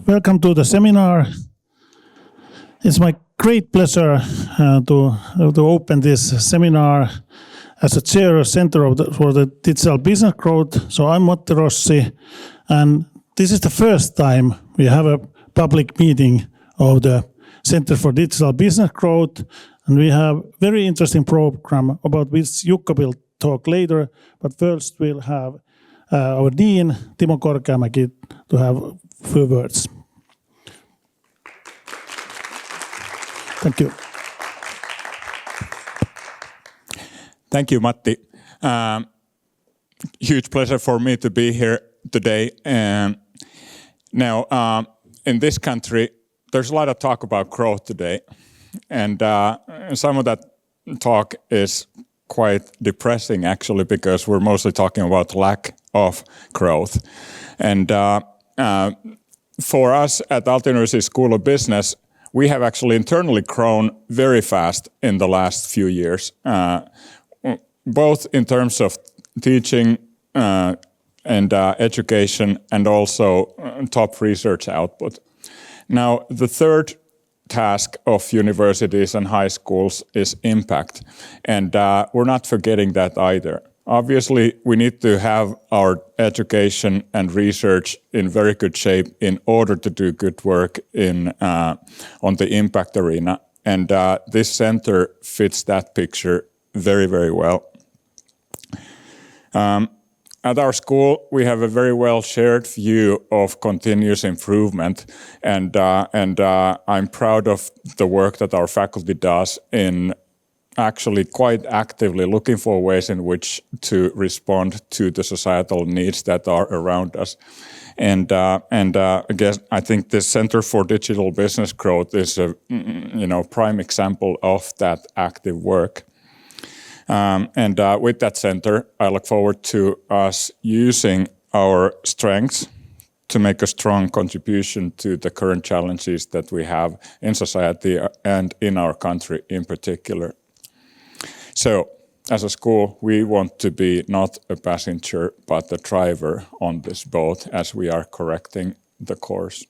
welcome to the seminar. It's my great pleasure to open this seminar as a chair center for the digital business growth. So I'm Matti Rossi, and this is the first time we have a public meeting of the Center for Digital Business Growth, and we have very interesting program about which Jukka will talk later. But first we'll have our dean Timo Korkeamäki to have a few words. Thank you. Thank you, Matti. Huge pleasure for me to be here today. Now, in this country, there's a lot of talk about growth today, and some of that talk is quite depressing, actually, because we're mostly talking about lack of growth. And for us at Aalto University School of Business, we have actually internally grown very fast in the last few years, both in terms of teaching and education, and also top research output. Now, the third task of universities and high schools is impact, and we're not forgetting that either. Obviously, we need to have our education and research in very good shape in order to do good work on the impact arena, and this center fits that picture very, very well. At our school, we have a very well shared view of continuous improvement, and I'm proud of the work that our faculty does in actually quite actively looking for ways in which to respond to the societal needs that are around us. And again, I think this Center for Digital Business Growth is a prime example of that active work. And with that center, I look forward to us using our strengths to make a strong contribution to the current challenges that we have in society and in our country in particular. So, as a school, we want to be not a passenger, but the driver on this boat as we are correcting the course.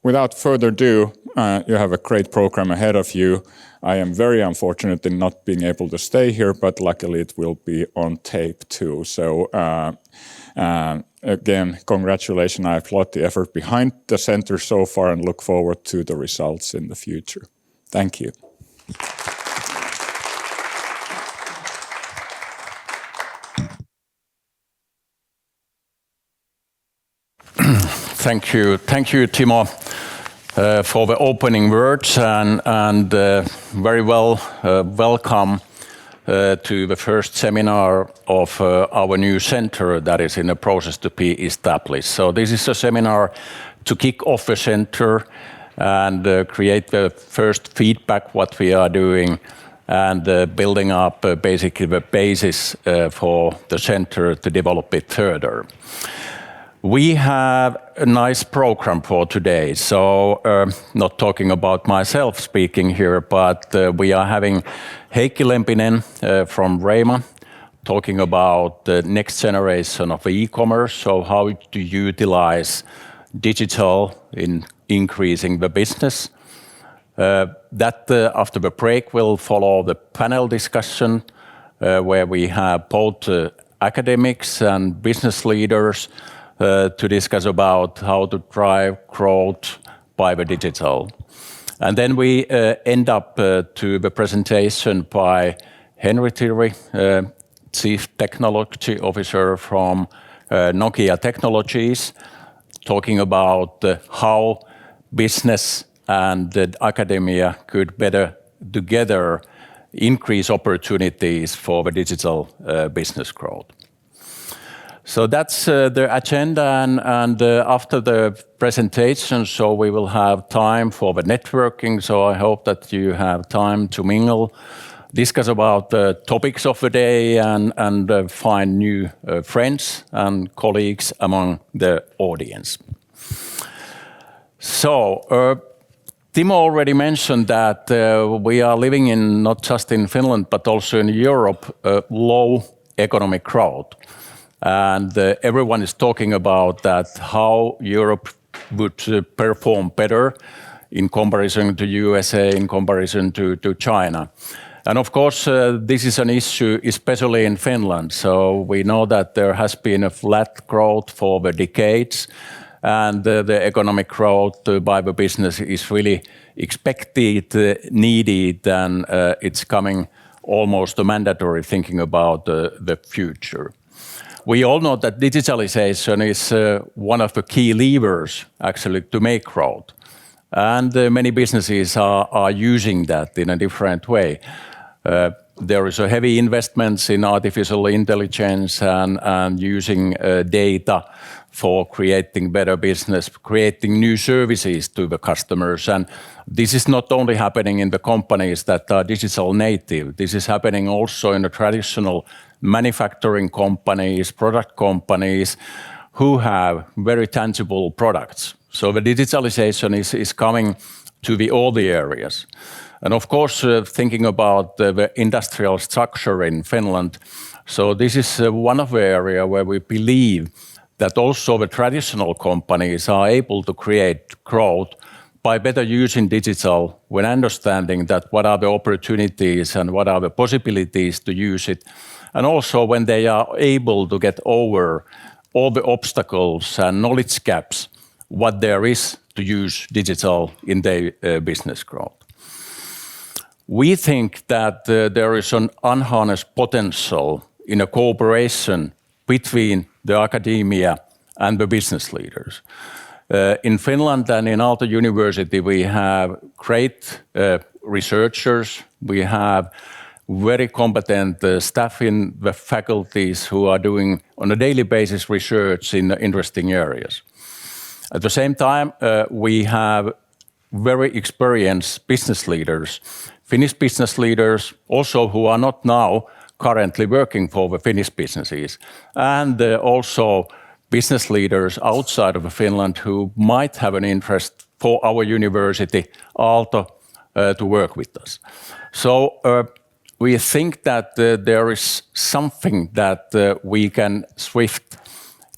Without further ado, you have a great program ahead of you. I am very unfortunate in not being able to stay here, but luckily it will be on tape too. So again, congratulations. I applaud the effort behind the center so far and look forward to the results in the future. Thank you. Thank you, Timo, for the opening words, and very well welcome to the first seminar of our new center that is in the process to be established. So this is a seminar to kick off the center and create the first feedback what we are doing, and building up basically the basis for the center to develop it further. We have a nice program for today, so not talking about myself speaking here, but we are having Heikki Lempinen from Reima talking about the next generation of e-commerce, so how to utilize digital in increasing the business. That after the break will follow the panel discussion where we have both academics and business leaders to discuss about how to drive growth by the digital. And then we end up to the presentation by Tirri, Chief Technology Officer from Nokia Technologies, talking about how business and academia could better together increase opportunities for the digital business growth. So that's the agenda, and after the presentation, so we will have time for the networking. So I hope that you have time to mingle, discuss about the topics of the day, and find new friends and colleagues among the audience. So Timo already mentioned that we are living in, not just in Finland, but also in Europe, low economic growth. And everyone is talking about that, how Europe would perform better in comparison to USA, in comparison to China. And of course, this is an issue, especially in Finland. So we know that there has been a flat growth for the decades, and the economic growth by the business is really expected, needed, and it's coming almost a mandatory thinking about the future. We all know that digitalization is one of the key levers actually to make growth. And many businesses are using that in a different way. There is a heavy investments in artificial intelligence and using data for creating better business, creating new services to the customers. And this is not only happening in the companies that are digital native, this is happening also in the traditional manufacturing companies, product companies who have very tangible products. So the digitalization is coming to all the areas. And of course, thinking about the industrial structure in Finland, so this is one of the areas where we believe that also the traditional companies are able to create growth by better using digital when understanding that what are the opportunities and what are the possibilities to use it. And also when they are able to get over all the obstacles and knowledge gaps, what there is to use digital in their business growth. We think that there is an unharnessed potential in a cooperation between the academia and the business leaders. In Finland and in Aalto University, we have great researchers. We have very competent staff in the faculties who are doing on a daily basis research in interesting areas. At the same time, we have very experienced business leaders, Finnish business leaders, also who are not now currently working for the Finnish businesses, and also business leaders outside of Finland who might have an interest for our university, Aalto, to work with us. So we think that there is something that we can swift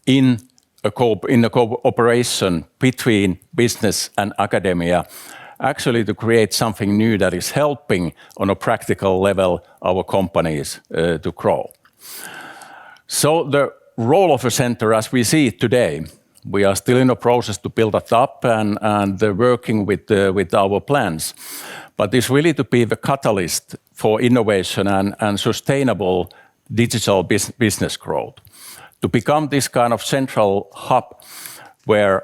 in a cooperation between business and academia, actually to create something new that is helping on a practical level our companies to grow. So the role of a center as we see it today, we are still in a process to build it up and working with our plans, but it's really to be the catalyst for innovation and sustainable digital business growth. To become this kind of central hub where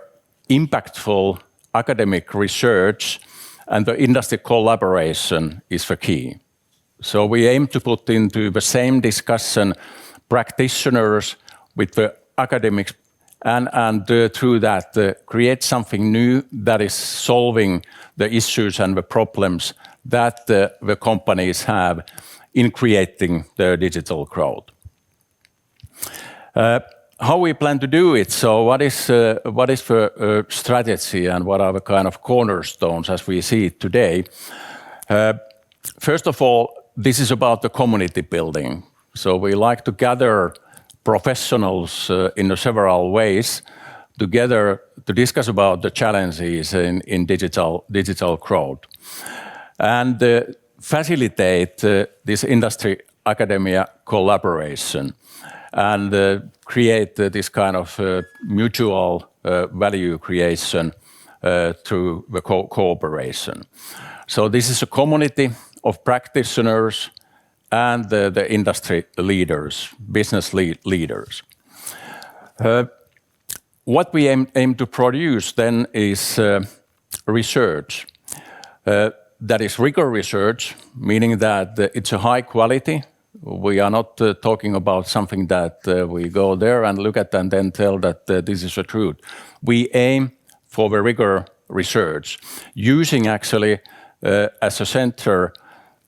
impactful academic research and the industry collaboration is the key. So we aim to put into the same discussion practitioners with the academics and through that create something new that is solving the issues and the problems that the companies have in creating their digital growth. How we plan to do it? So what is the strategy and what are the kind of cornerstones as we see it today? First of all, this is about the community building. So we like to gather professionals in several ways together to discuss about the challenges in digital growth and facilitate this industry academia collaboration and create this kind of mutual value creation through the cooperation. So this is a community of practitioners and the industry leaders, business leaders. What we aim to produce then is research. That is rigor research, meaning that it's a high quality. We are not talking about something that we go there and look at and then tell that this is the truth. We aim for the rigor research, using actually as a center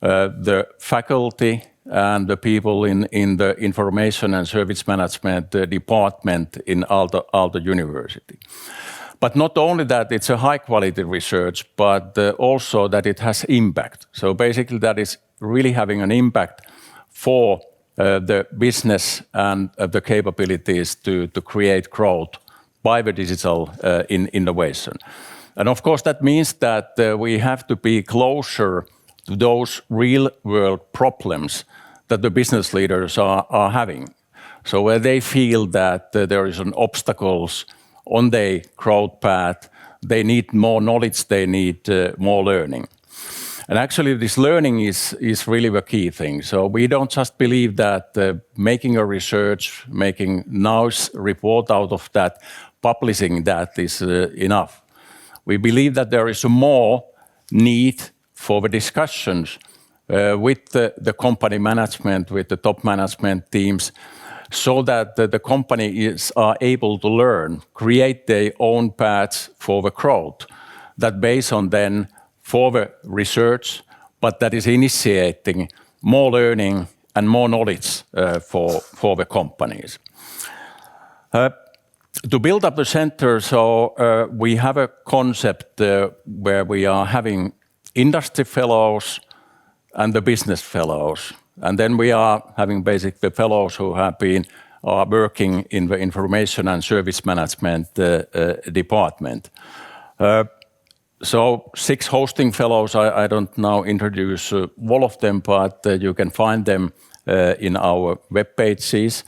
the faculty and the people in the information and service management department in Aalto University. But not only that it's a high quality research, but also that it has impact. So basically that is really having an impact for the business and the capabilities to create growth by the digital innovation. And of course, that means that we have to be closer to those real-world problems that the business leaders are having. So where they feel that there is an obstacles on their growth path, they need more knowledge, they need more learning. And actually this learning is really the key thing. So we don't just believe that making a research, making nice report out of that, publishing that is enough. We believe that there is more need for the discussions with the company management, with the top management teams, so that the companies are able to learn, create their own paths for the growth, that based on then for the research, but that is initiating more learning and more knowledge for the companies. To build up the center, so we have a concept where we are having industry fellows and the business fellows. And then we are having basically the fellows who have been working in the information and service management department. So 6 hosting fellows, I don't now introduce all of them, but you can find them in our web pages.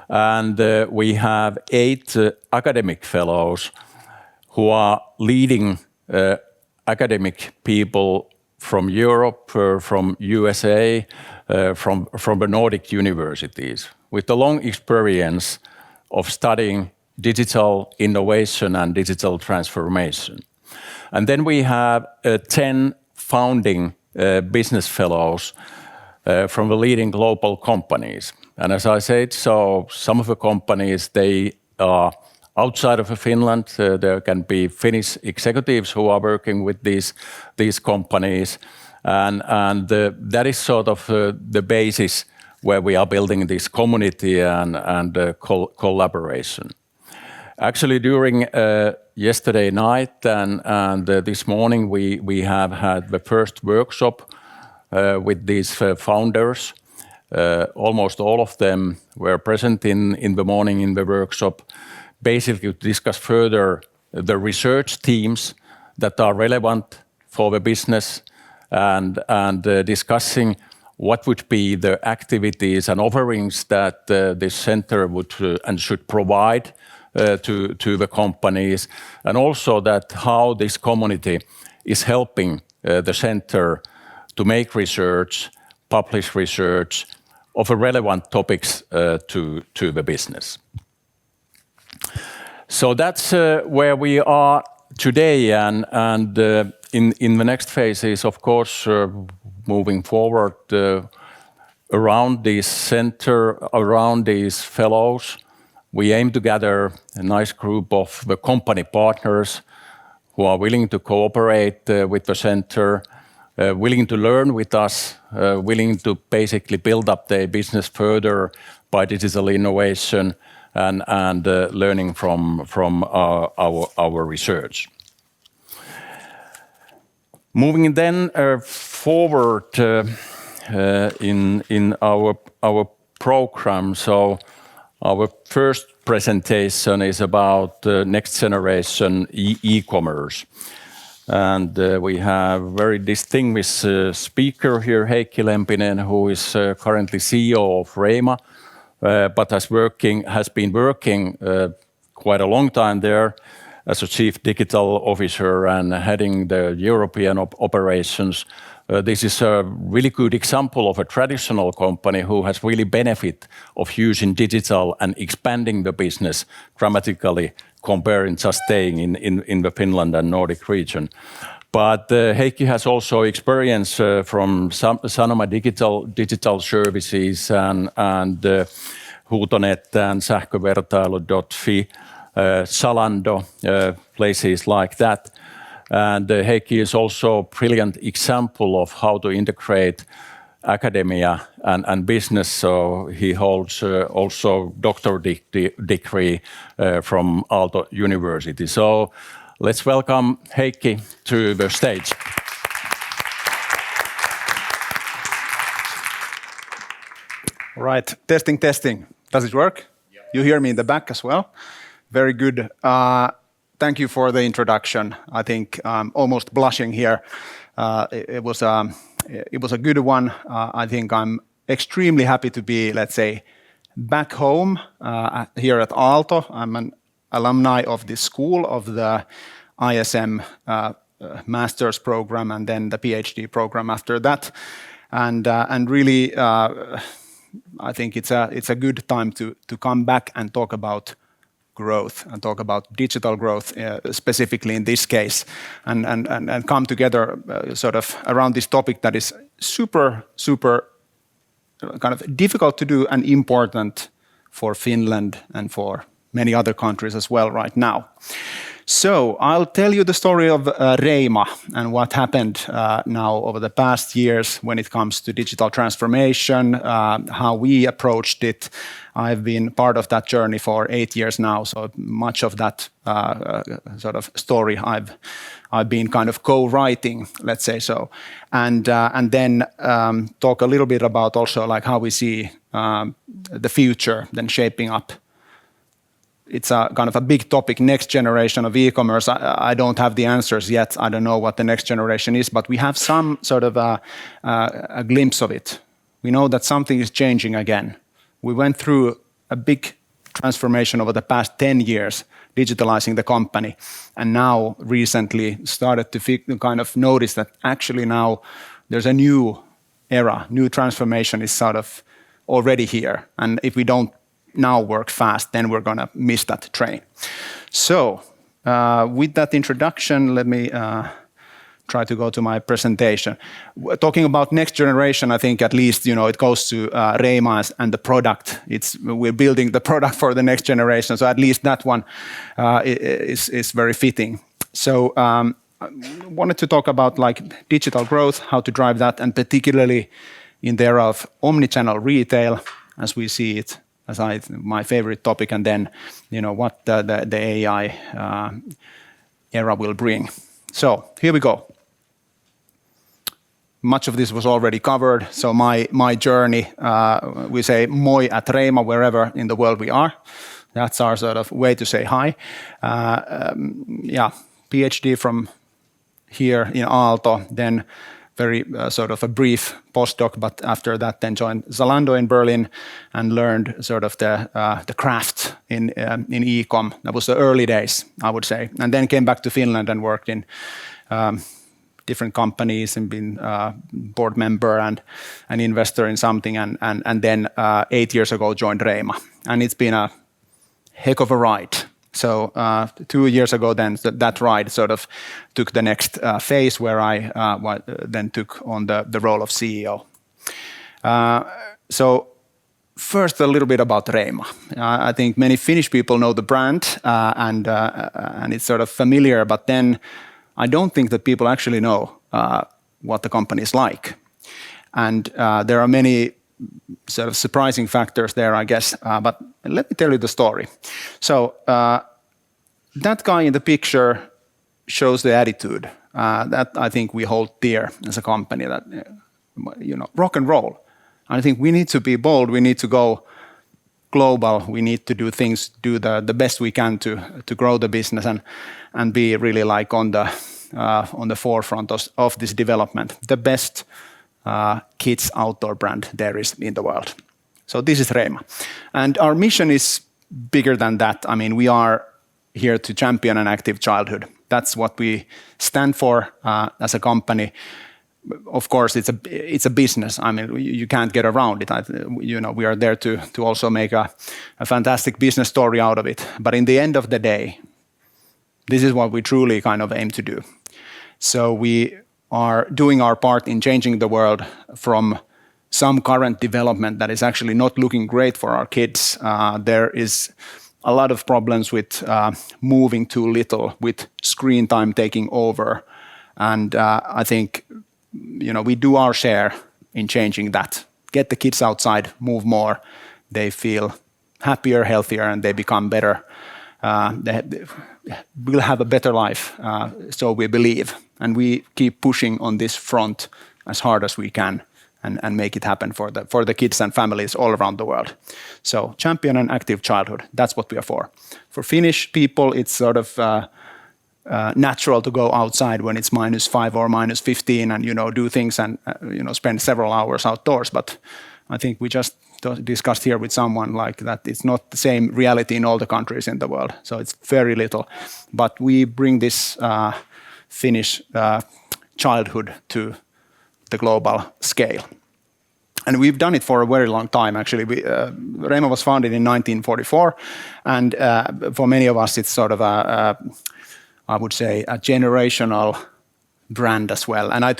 And we have 8 academic fellows who are leading academic people from Europe, from USA, from the Nordic universities, with a long experience of studying digital innovation and digital transformation. And then we have 10 founding business fellows from the leading global companies. And as I said, so some of the companies, they are outside of Finland. There can be Finnish executives who are working with these companies. And that is sort of the basis where we are building this community and collaboration. Actually, during yesterday night and this morning, we have had the first workshop with these founders. Almost all of them were present in the morning in the workshop, basically to discuss further the research themes that are relevant for the business and discussing what would be the activities and offerings that this center would and should provide to the companies, and also that how this community is helping the center to make research, publish research of relevant topics to the business. So that's where we are today, and in the next phase is of course moving forward around this center, around these fellows. We aim to gather a nice group of the company partners who are willing to cooperate with the center, willing to learn with us, willing to basically build up their business further by digital innovation and learning from our research. Moving then forward in our program, so our first presentation is about next generation e-commerce. And we have very distinguished speaker here, Heikki Lempinen, who is currently CEO of Reima, but has been working quite a long time there as a chief digital officer and heading the European operations. This is a really good example of a traditional company who has really benefit of using digital and expanding the business dramatically comparing just staying in the Finland and Nordic region. But Heikki has also experience from Sanoma digital services and Huutonet and Sähkövertailu.fi, Zalando, places like that. And Heikki is also a brilliant example of how to integrate academia and business. So he holds also doctorate degree from Aalto University. So let's welcome Heikki to the stage. All right, testing. Does it work? Yeah. You hear me in the back as well? Very good. Thank you for the introduction. I think I'm almost blushing here. It was a good one. I think I'm extremely happy to be, let's say, back home here at Aalto. I'm an alumni of this school, of the ISM master's program and then the PhD program after that. And really, I think it's a good time to come back and talk about growth and talk about digital growth specifically in this case, and come together sort of around this topic that is super kind of difficult to do and important for Finland and for many other countries as well right now. So I'll tell you the story of Reima and what happened now over the past years when it comes to digital transformation, how we approached it. I've been part of that journey for 8 years now, so much of that sort of story I've been kind of co-writing, let's say so, and then talk a little bit about also like how we see the future then shaping up. It's a kind of a big topic, next generation of e-commerce. I don't have the answers yet. I don't know what the next generation is, but we have some sort of a glimpse of it. We know that something is changing again. We went through a big transformation over the past 10 years, digitalizing the company, and now recently started to kind of notice that actually now there's a new era, new transformation is sort of already here. And if we don't now work fast, then we're going to miss that train. So with that introduction, let me try to go to my presentation. Talking about next generation, I think at least, you know, it goes to Reima and the product. We're building the product for the next generation, so at least that one is very fitting. So I wanted to talk about like digital growth, how to drive that, and particularly in the era of omnichannel retail, as we see it, as my favorite topic, and then, you know, what the AI era will bring. So here we go. Much of this was already covered. So my journey, we say moi at Reima, wherever in the world we are. That's our sort of way to say hi. PhD from here in Aalto, then very sort of a brief postdoc, but after that then joined Zalando in Berlin and learned sort of the craft in e-com. That was the early days, I would say. And then came back to Finland and worked in different companies and been board member and an investor in something. And then 8 years ago joined Reima. And it's been a heck of a ride. So 2 years ago, then that ride sort of took the next phase where I then took on the role of CEO. So first, a little bit about Reima. I think many Finnish people know the brand and it's sort of familiar, but then I don't think that people actually know what the company is like. And there are many sort of surprising factors there, I guess, but let me tell you the story. So that guy in the picture shows the attitude that I think we hold dear as a company, that, you know, rock and roll. I think we need to be bold, we need to go global, we need to do things, do the best we can to grow the business and be really like on the forefront of this development. The best kids outdoor brand there is in the world. So this is Reima. And our mission is bigger than that. I mean, we are here to champion an active childhood. That's what we stand for as a company. Of course, it's a business. I mean, you can't get around it. You know, we are there to also make a fantastic business story out of it. But in the end of the day, this is what we truly kind of aim to do. So we are doing our part in changing the world from some current development that is actually not looking great for our kids. There is a lot of problems with moving too little, with screen time taking over. And I think, you know, we do our share in changing that. Get the kids outside, move more. They feel happier, healthier, and they become better. They will have a better life, so we believe. And we keep pushing on this front as hard as we can. and make it happen for the kids and families all around the world. So champion and active childhood, that's what we are for. For Finnish people, it's sort of natural to go outside when it's -5 or -15 and do things and spend several hours outdoors. But I think we just discussed here with someone like that it's not the same reality in all the countries in the world. So it's very little. But we bring this Finnish childhood to the global scale. And we've done it for a very long time, actually. Reima was founded in 1944, and for many of us, it's sort of I would say, a generational brand as well. And I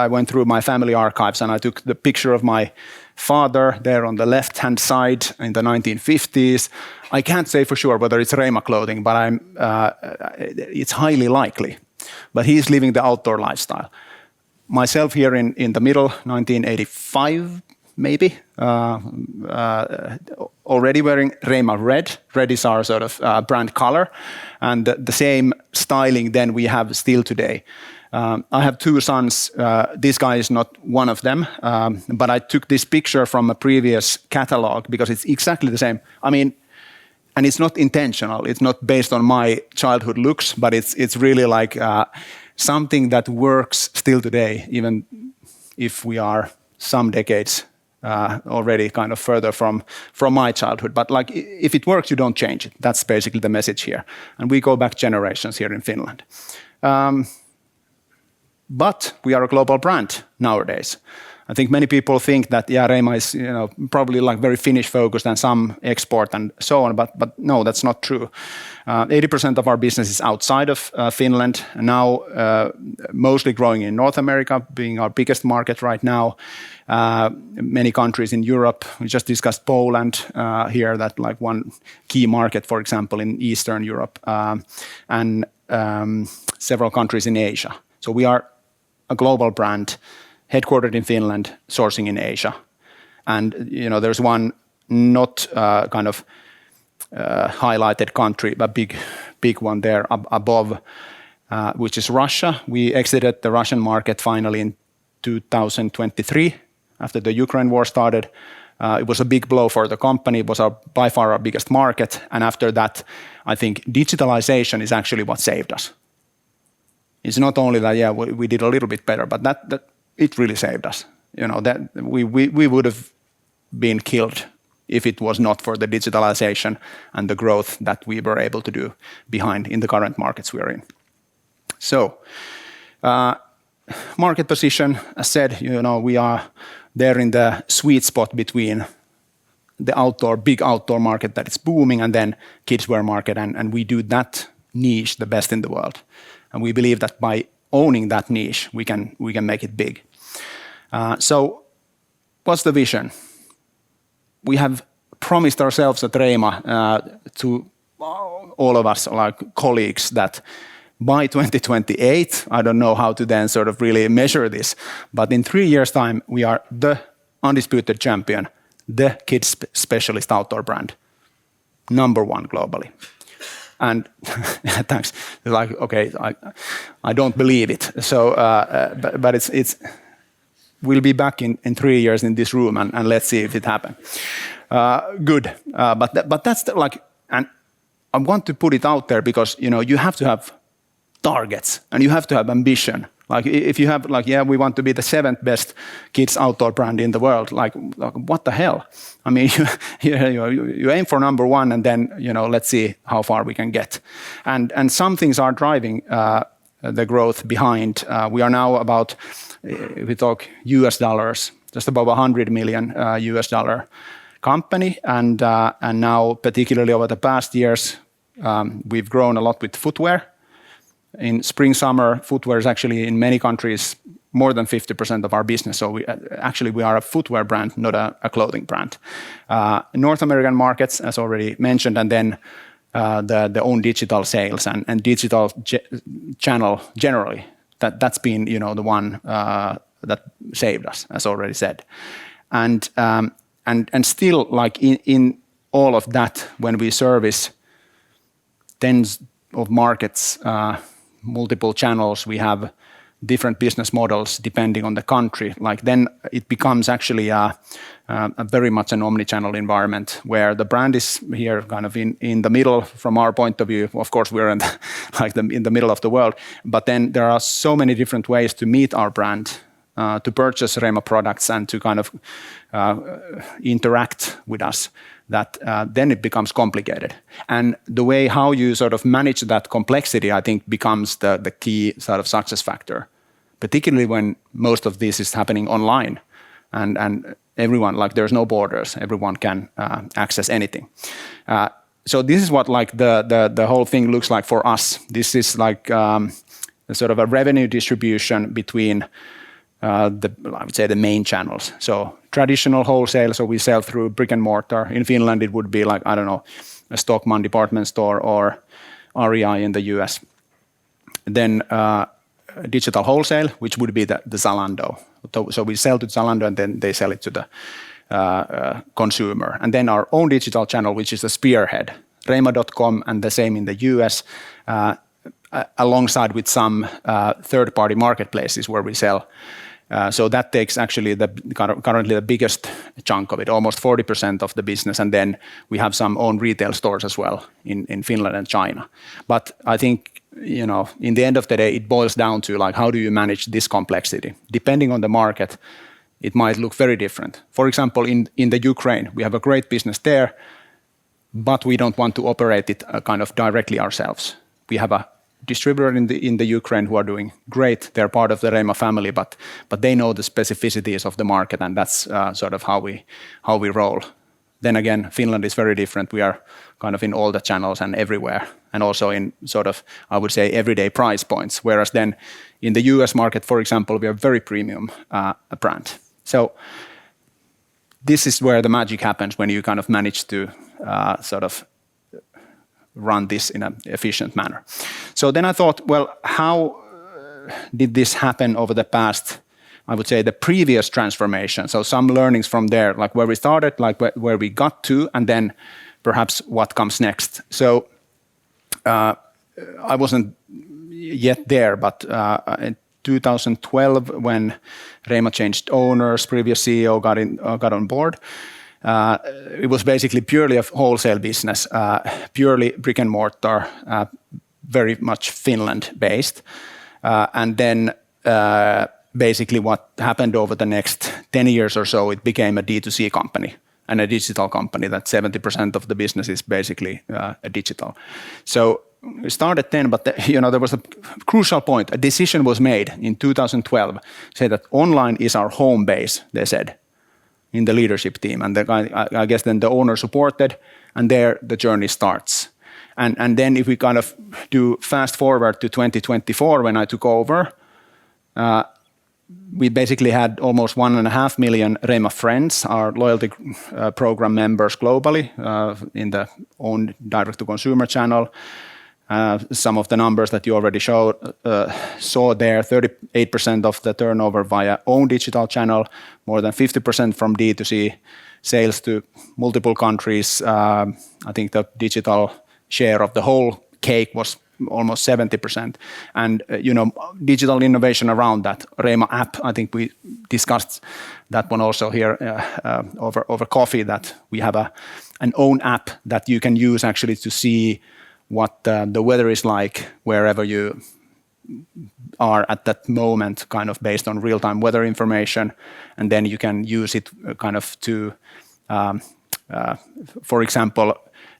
went through my family archives, and I took the picture of my father there on the left-hand side in the 1950s. I can't say for sure whether it's Reima clothing, but it's highly likely. But he's living the outdoor lifestyle. Myself here in the middle, 1985, maybe, already wearing Reima red. Red is our sort of brand color, and the same styling then we have still today. I have 2 sons. This guy is not one of them, but I took this picture from a previous catalog because it's exactly the same. I mean, and it's not intentional. It's not based on my childhood looks, but it's really like something that works still today, even if we are some decades already kind of further from my childhood. But like, if it works, you don't change it. That's basically the message here. And we go back generations here in Finland. But we are a global brand nowadays. I think many people think that, Reima is probably like very Finnish focused and some export and so on, but no, that's not true. 80% of our business is outside of Finland, now mostly growing in North America, being our biggest market right now. Many countries in Europe. We just discussed Poland here, that like one key market, for example, in Eastern Europe, and several countries in Asia. So we are a global brand, headquartered in Finland, sourcing in Asia. And there's one not kind of highlighted country, a big one there above, which is Russia. We exited the Russian market finally in 2023 after the Ukraine war started. It was a big blow for the company. It was by far our biggest market. And after that, I think digitalization is actually what saved us. It's not only that, we did a little bit better, but that it really saved us. That we would have been killed if it was not for the digitalization and the growth that we were able to do behind in the current markets we are in. So, market position, as said, we are there in the sweet spot between the big outdoor market that is booming and then kids wear market, and we do that niche the best in the world. And we believe that by owning that niche, we can make it big. So, what's the vision? We have promised ourselves at Reima to all of us, like colleagues, that by 2028, I don't know how to then sort of really measure this, but in 3 years' time, we are the undisputed champion, the kids specialist outdoor brand, #1 globally. And thanks. Like, okay, I don't believe it. So, but it's we'll be back in 3 years in this room, and let's see if it happens. Good. But that's and I want to put it out there because you have to have targets and you have to have ambition. Like if you have we want to be the 7th best kids outdoor brand in the world. Like what the hell? I mean, you aim for #1 and then let's see how far we can get. And some things are driving the growth behind. We are now about, if we talk US dollars, just above $100 million US dollar company, and now particularly over the past years, we've grown a lot with footwear. In spring, summer, footwear is actually in many countries more than 50% of our business. So we are a footwear brand, not a clothing brand. North American markets, as already mentioned, and then the own digital sales and digital channel generally. That's been the one that saved us, as already said. And still, like in all of that, when we service tens of markets, multiple channels, we have different business models depending on the country, like then it becomes actually a very much an omni-channel environment where the brand is here kind of in the middle from our point of view. Of course, we're in in the middle of the world, but then there are so many different ways to meet our brand, to purchase Reima products and to kind of interact with us, that then it becomes complicated. And the way how you sort of manage that complexity, I think, becomes the key sort of success factor, particularly when most of this is happening online and everyone, like there's no borders, everyone can access anything. So this is what like the whole thing looks like for us. This is like sort of a revenue distribution between I would say the main channels. So traditional wholesale, so we sell through brick and mortar. In Finland, it would be like, I don't know, a Stockmann department store or REI in the US. Then digital wholesale, which would be the Zalando. So we sell to Zalando and then they sell it to the consumer. And then our own digital channel, which is the spearhead, Reima.com, and the same in the US, alongside with some third-party marketplaces where we sell. So that takes actually currently the biggest chunk of it, almost 40% of the business, and then we have some own retail stores as well in Finland and China. But I think, you know, in the end of the day, it boils down to like, how do you manage this complexity? Depending on the market, it might look very different. For example, in the Ukraine, we have a great business there, but we don't want to operate it kind of directly ourselves. We have a distributor in the Ukraine who are doing great. They're part of the Reima family, but they know the specificities of the market, and that's sort of how we roll. Then again, Finland is very different. We are kind of in all the channels and everywhere, and also in sort of, I would say, everyday price points. Whereas then in the US market, for example, we are very premium brand. So this is where the magic happens when you kind of manage to sort of run this in an efficient manner. So then I thought, well, how did this happen over the past, I would say, the previous transformation? So some learnings from there, like where we started, like where we got to, and then perhaps what comes next. So I wasn't yet there, but in 2012, when Reima changed owners, previous CEO got on board, it was basically purely a wholesale business, purely brick and mortar, very much Finland-based. And then basically what happened over the next 10 years or so, it became a D2C company and a digital company that 70% of the business is basically digital. So we started then, but there was a crucial point. A decision was made in 2012, say that online is our home base, they said, in the leadership team. And I guess then the owner supported, and there the journey starts. And then if we kind of do fast forward to 2024, when I took over, we basically had almost 1.5 million Reima friends, our loyalty program members globally, in the own direct-to-consumer channel. Some of the numbers that you already saw there, 38% of the turnover via own digital channel, more than 50% from D2C sales to multiple countries. I think the digital share of the whole cake was almost 70%. And, digital innovation around that. Reima app, I think we discussed that one also here over coffee, that we have an own app that you can use actually to see what the weather is like wherever you are at that moment, kind of based on real-time weather information. And then you can use it kind of to, for example,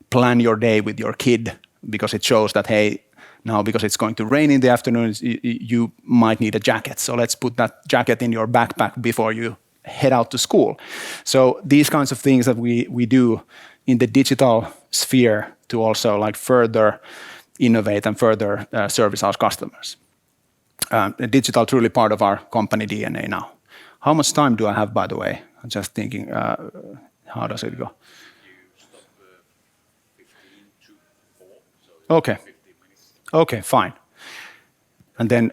plan your day with your kid, because it shows that, hey, now because it's going to rain in the afternoon, you might need a jacket. So let's put that jacket in your backpack before you head out to school. So these kinds of things that we do in the digital sphere to also like further innovate and further service our customers. Digital truly part of our company DNA now. How much time do I have, by the way? I'm just thinking, how does it go? Okay. Okay, fine. And then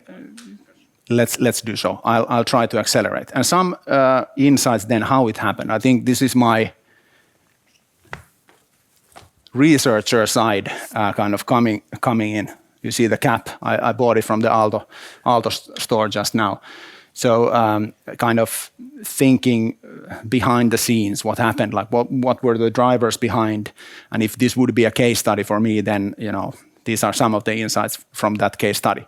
let's do so. I'll try to accelerate. And some insights then how it happened. I think this is my researcher side kind of coming in. You see the cap. I bought it from the Aalto store just now. So kind of thinking behind the scenes, what happened, like what were the drivers behind, and if this would be a case study for me, then these are some of the insights from that case study.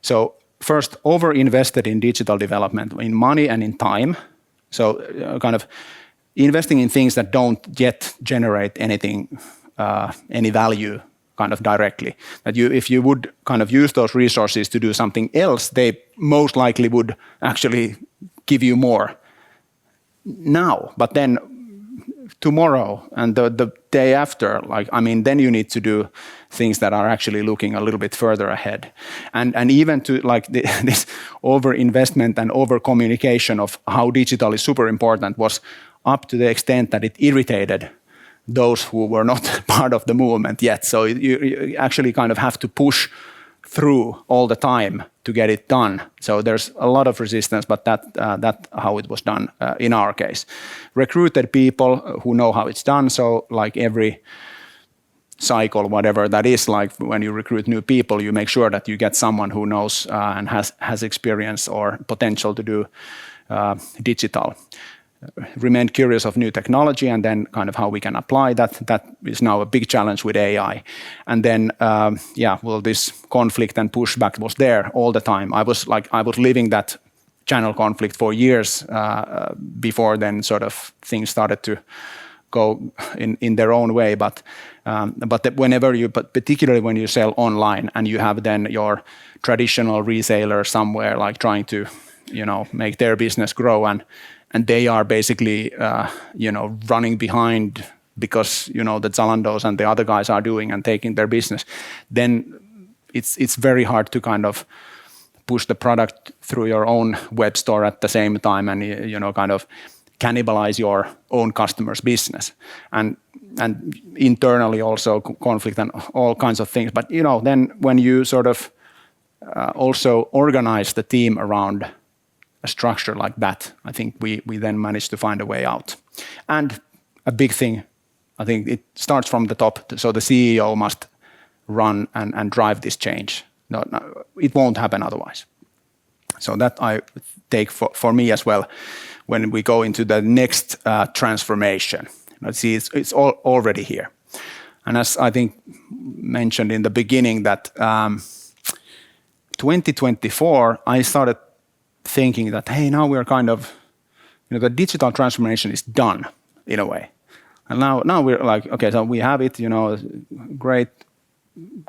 So first, over-invested in digital development, in money and in time. So kind of investing in things that don't yet generate anything, any value kind of directly. That if you would kind of use those resources to do something else, they most likely would actually give you more now. But then tomorrow and the day after, then you need to do things that are actually looking a little bit further ahead. And even to this over-investment and over-communication of how digital is super important was up to the extent that it irritated those who were not part of the movement yet. So you actually kind of have to push through all the time to get it done. So there's a lot of resistance, but that's how it was done in our case. Recruited people who know how it's done. So like every cycle, whatever that is, like when you recruit new people, you make sure that you get someone who knows and has experience or potential to do digital. Remain curious of new technology and then kind of how we can apply that. That is now a big challenge with AI. And then, this conflict and pushback was there all the time. I was living that channel conflict for years before then sort of things started to go in their own way. But particularly when you sell online and you have then your traditional reseller somewhere like trying to, make their business grow and they are basically, running behind because, the Zalandos and the other guys are doing and taking their business, then it's very hard to kind of push the product through your own web store at the same time and, kind of cannibalize your own customers' business. And internally also conflict and all kinds of things. But, then when you sort of also organize the team around a structure like that, I think we then managed to find a way out. And a big thing, I think it starts from the top. So the CEO must run and drive this change. No, it won't happen otherwise. So that I take for me as well when we go into the next transformation. Let's see, it's already here. And as I think mentioned in the beginning that 2024, I started thinking that, hey, now we're kind of, the digital transformation is done in a way. And now we're like, okay, so we have it, great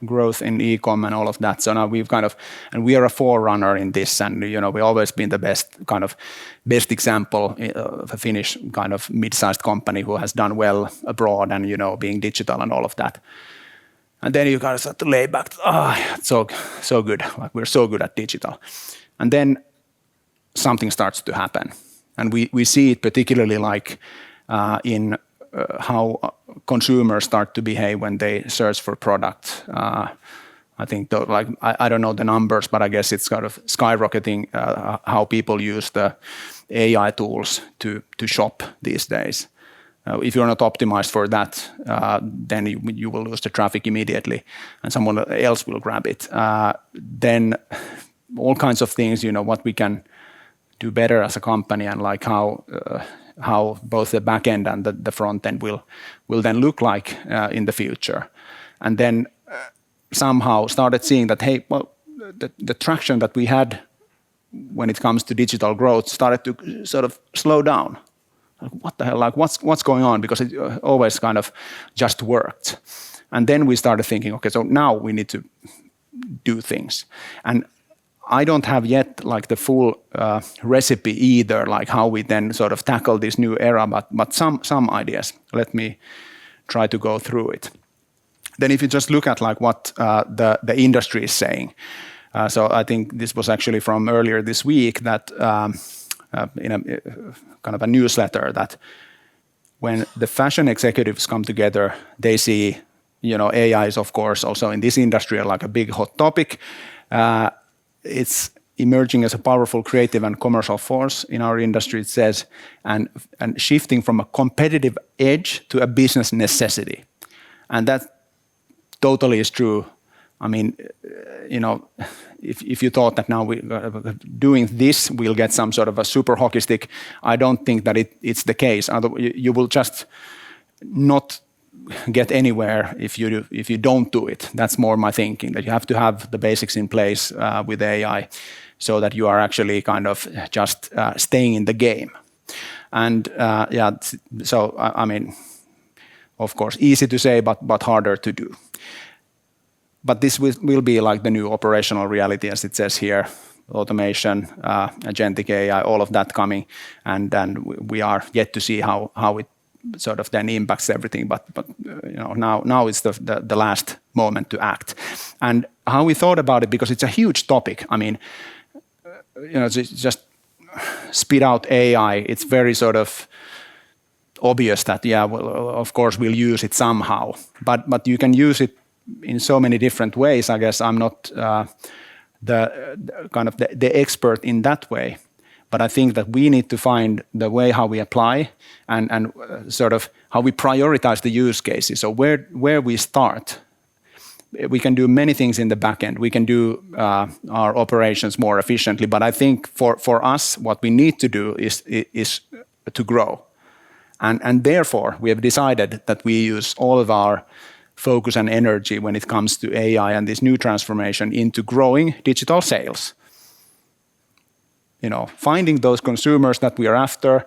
growth in e-com and all of that. So now we've kind of, and we are a forerunner in this. And, we've always been the best example of a Finnish kind of mid-sized company who has done well abroad and, being digital and all of that. And then you kind of start to lay back, it's so good. Like we're so good at digital. And then something starts to happen. And we see it particularly like in how consumers start to behave when they search for product. I think I don't know the numbers, but I guess it's kind of skyrocketing how people use the AI tools to shop these days. If you're not optimized for that, then you will lose the traffic immediately and someone else will grab it. Then all kinds of things, what we can do better as a company and like how both the back end and the front end will then look like in the future. And then somehow started seeing that, hey, well, the traction that we had when it comes to digital growth started to sort of slow down. Like, what the hell, like what's going on? Because it always kind of just worked. And then we started thinking, okay, so now we need to do things. And I don't have yet like the full recipe either, like how we then sort of tackle this new era, but some ideas. Let me try to go through it. Then if you just look at like what the industry is saying. So I think this was actually from earlier this week that in a kind of a newsletter that when the fashion executives come together, they see, AI is of course also in this industry like a big hot topic. It's emerging as a powerful creative and commercial force in our industry, it says, and shifting from a competitive edge to a business necessity. And that totally is true I mean, if you thought that now we doing this, we'll get some sort of a super hockey stick. I don't think that it's the case. You will just not get anywhere if you don't do it. That's more my thinking, that you have to have the basics in place with AI, so that you are actually kind of just staying in the game. And so I mean, of course, easy to say, but harder to do. But this will be like the new operational reality, as it says here: automation, agentic AI, all of that coming, and then we are yet to see how it sort of then impacts everything. But now is the last moment to act. And how we thought about it, because it's a huge topic. I mean, just spit out AI. It's very sort of obvious that well, of course we'll use it somehow, but you can use it in so many different ways. I guess I'm not the expert in that way, but I think that we need to find the way how we apply and sort of how we prioritize the use cases. So where we start, we can do many things in the back end. We can do our operations more efficiently, but I think for us, what we need to do is to grow, and therefore we have decided that we use all of our focus and energy when it comes to AI and this new transformation into growing digital sales. Finding those consumers that we are after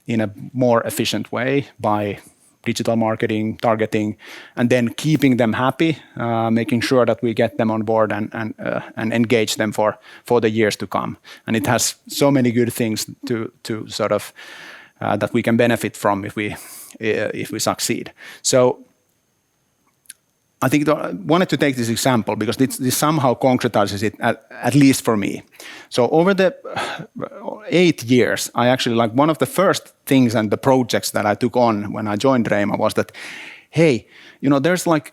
in a more efficient way by digital marketing, targeting, and then keeping them happy, making sure that we get them on board and engage them for the years to come. And it has so many good things to sort of that we can benefit from if we succeed. So I think I wanted to take this example because this somehow concretizes it, at least for me. So over the 8 years, I actually, like, one of the first things and the projects that I took on when I joined Reima was that, hey, there's like,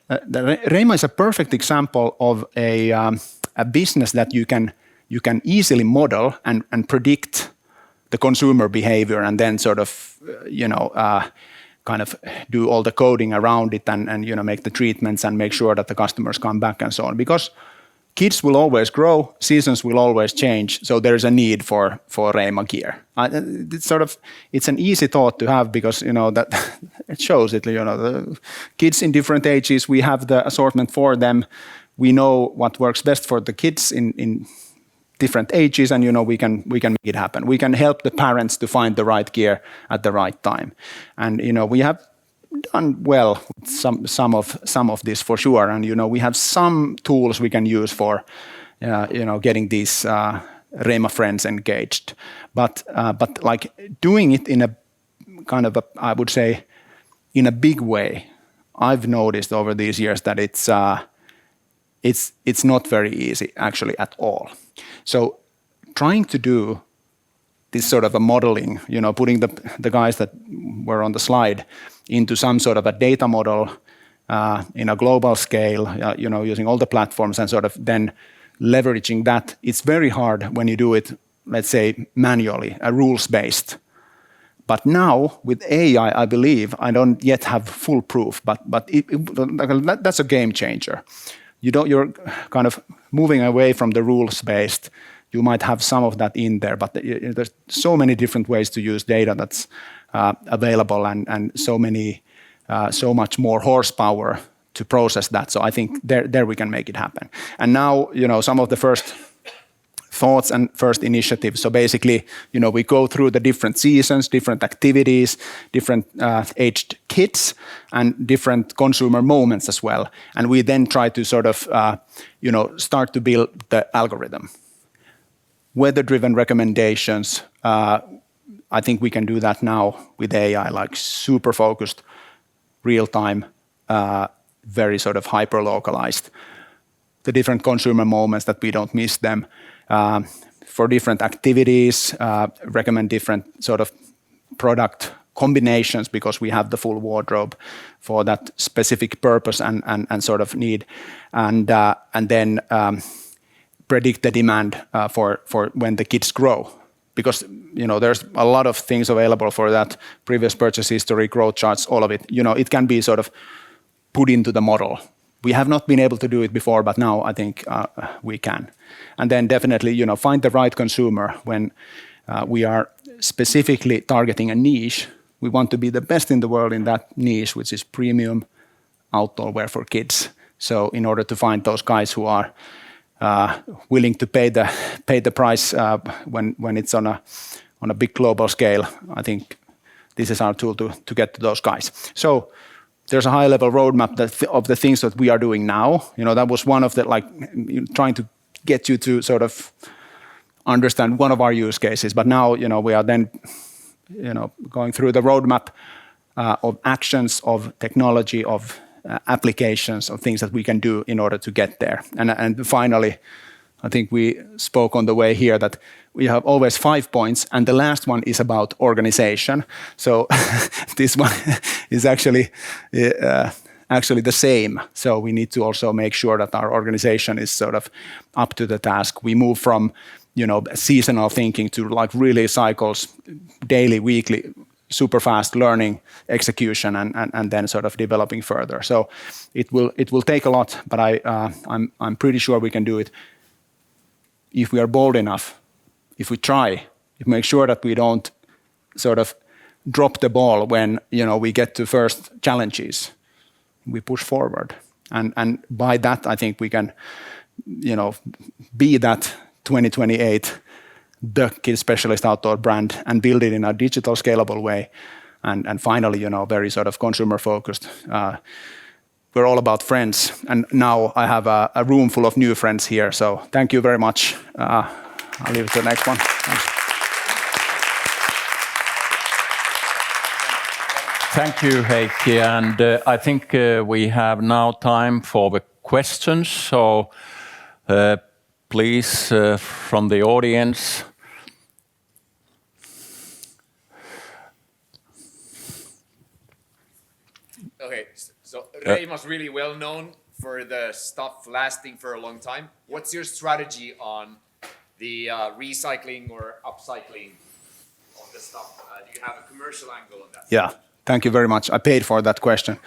Reima is a perfect example of a business that you can easily model and predict the consumer behavior, and then sort of, kind of do all the coding around it and make the treatments and make sure that the customers come back and so on. Because kids will always grow, seasons will always change, so there's a need for Reima gear. It's an easy thought to have because that it shows it. The kids in different ages, we have the assortment for them. We know what works best for the kids in different ages, and we can make it happen. We can help the parents to find the right gear at the right time, and we have done well with some of this for sure. And we have some tools we can use for getting these Reima friends engaged, but like doing it in a kind of I would say in a big way. I've noticed over these years that it's not very easy actually at all. So trying to do this sort of a modeling, putting the guys that were on the slide into some sort of a data model in a global scale, using all the platforms and sort of then leveraging that, it's very hard when you do it, let's say, manually, rules-based. But now with AI, I believe, I don't yet have full proof, but that's a game changer. You're kind of moving away from the rules-based. You might have some of that in there, but there's so many different ways to use data that's available, and so much more horsepower to process that. So I think there we can make it happen. And now, some of the first thoughts and first initiatives. So basically, we go through the different seasons, different activities, different aged kids, and different consumer moments as well. And we then try to sort of, start to build the algorithm. Weather-driven recommendations, I think we can do that now with AI, like super focused, real-time, very sort of hyper-localized. The different consumer moments that we don't miss them. For different activities, recommend different sort of product combinations because we have the full wardrobe for that specific purpose and sort of need, and then predict the demand for when the kids grow, because there's a lot of things available for that: previous purchase history, growth charts, all of it. It can be sort of put into the model We have not been able to do it before, but now I think we can. And then definitely, find the right consumer when we are specifically targeting a niche. We want to be the best in the world in that niche, which is premium outdoor wear for kids. So in order to find those guys who are willing to pay the price when it's on a big global scale, I think this is our tool to get to those guys. So there's a high-level roadmap of the things that we are doing now. That was one of the trying to get you to sort of understand one of our use cases. But now we are then going through the roadmap of actions, of technology, of applications, of things that we can do in order to get there. And finally, I think we spoke on the way here that we have always 5 points, and the last one is about organization. So this one is actually the same. So we need to also make sure that our organization is sort of up to the task. We move from seasonal thinking to really cycles, daily, weekly, super fast learning, execution, and then sort of developing further. So it will take a lot, but I'm pretty sure we can do it if we are bold enough. If we try, if we make sure that we don't sort of drop the ball when we get to first challenges, we push forward, and by that I think we can be that 2028 the kids specialist outdoor brand and build it in a digital scalable way, and finally very sort of consumer focused. We're all about friends, and now I have a room full of new friends here. So thank you very much. I'll leave it to the next one. Thanks. Thank you, Heikki. And I think we have now time for the questions. So please, from the audience. Okay, so Reima's really well known for the stuff lasting for a long time. What's your strategy on the recycling or upcycling of the stuff? Do you have a commercial angle on that? Yeah, thank you very much. I paid for that question.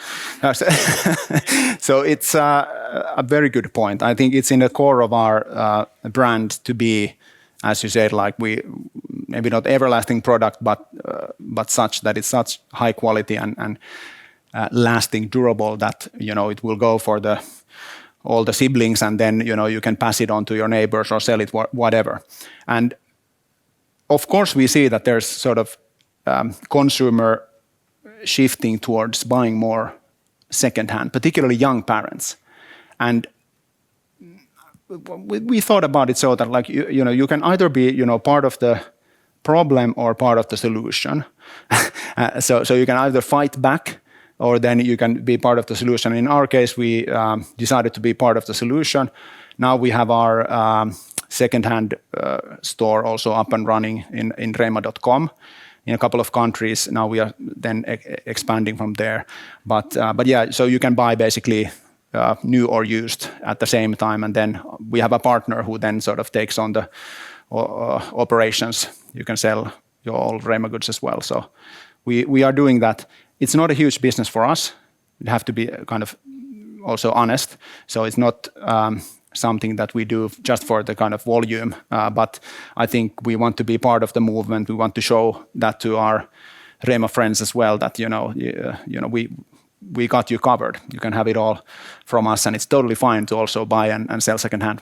So it's a very good point. I think it's in the core of our brand to be, as you said, we maybe not everlasting product, but such that it's such high quality and lasting, durable that it will go for all the siblings, and then you can pass it on to your neighbors or sell it, whatever. And of course we see that there's sort of consumer shifting towards buying more secondhand, particularly young parents. And we thought about it so that you can either be part of the problem or part of the solution. So you can either fight back, or then you can be part of the solution. In our case, we decided to be part of the solution. Now we have our secondhand store also up and running in reima.com in a couple of countries. Now we are then expanding from there. But yeah, so you can buy basically new or used at the same time, and then we have a partner who then sort of takes on the operations. You can sell your old Reima goods as well. So we are doing that. It's not a huge business for us. We have to be kind of also honest. So it's not something that we do just for the kind of volume. But I think we want to be part of the movement. We want to show that to our Reima friends as well, that we got you covered. You can have it all from us, and it's totally fine to also buy and sell secondhand.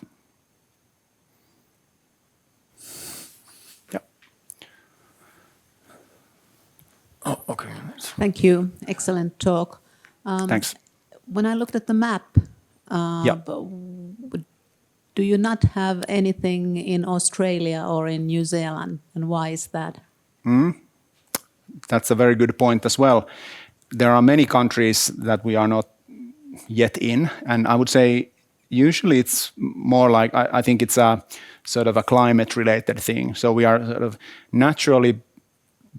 Oh, okay. Thank you. Excellent talk. Thanks. When I looked at the map, do you not have anything in Australia or in New Zealand, and why is that? That's a very good point as well. There are many countries that we are not yet in, and I would say usually it's more like, I think it's a sort of a climate-related thing. So we are sort of naturally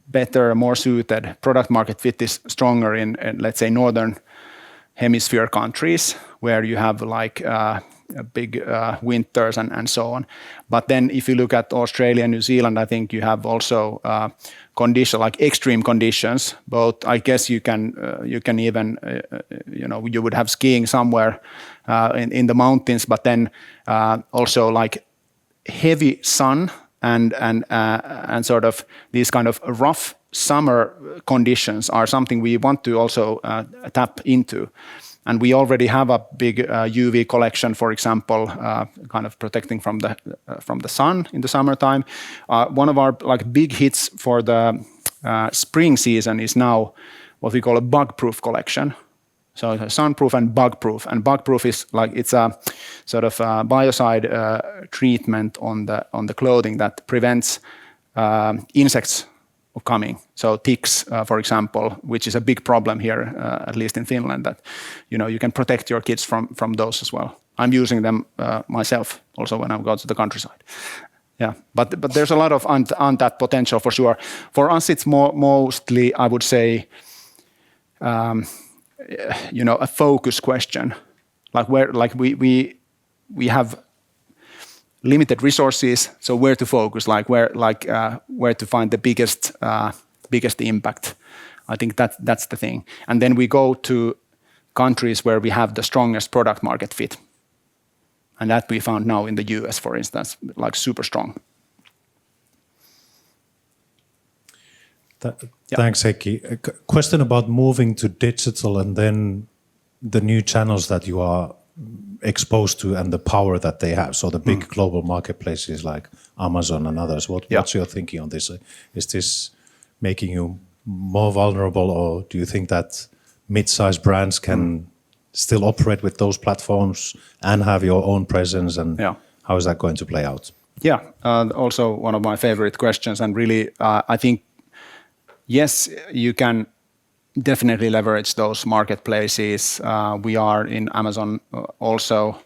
better, more suited. Product market fit is stronger in let's say, northern hemisphere countries, where you have big winters and so on. But then if you look at Australia and New Zealand, I think you have also condition like extreme conditions. Both, I guess you can even you would have skiing somewhere in the mountains, but then also like heavy sun and sort of these kind of rough summer conditions are something we want to also tap into. And we already have a big UV collection, for example, kind of protecting from the sun in the summertime. One of our like big hits for the spring season is now what we call a bug-proof collection. So it's sunproof and bug-proof. And bug-proof is like it's a sort of biocide treatment on the clothing that prevents insects of coming. So ticks, for example, which is a big problem here, at least in Finland, that you can protect your kids from those as well. I'm using them myself also when I go to the countryside. Yeah, but there's a lot of untapped potential for sure. For us, it's mostly, I would say, a focus question, like we have limited resources, so where to focus, where to find the biggest impact. I think that's the thing. And then we go to countries where we have the strongest product market fit, and that we found now in the US, for instance, like super strong. Thanks, Heikki. A question about moving to digital and then the new channels that you are exposed to and the power that they have. So the big global marketplaces like Amazon and others. What's your thinking on this? Is this making you more vulnerable, or do you think that mid-sized brands can still operate with those platforms and have your own presence? And how is that going to play out? Yeah, also one of my favorite questions. And really, I think, yes, you can definitely leverage those marketplaces. We are in Amazon also.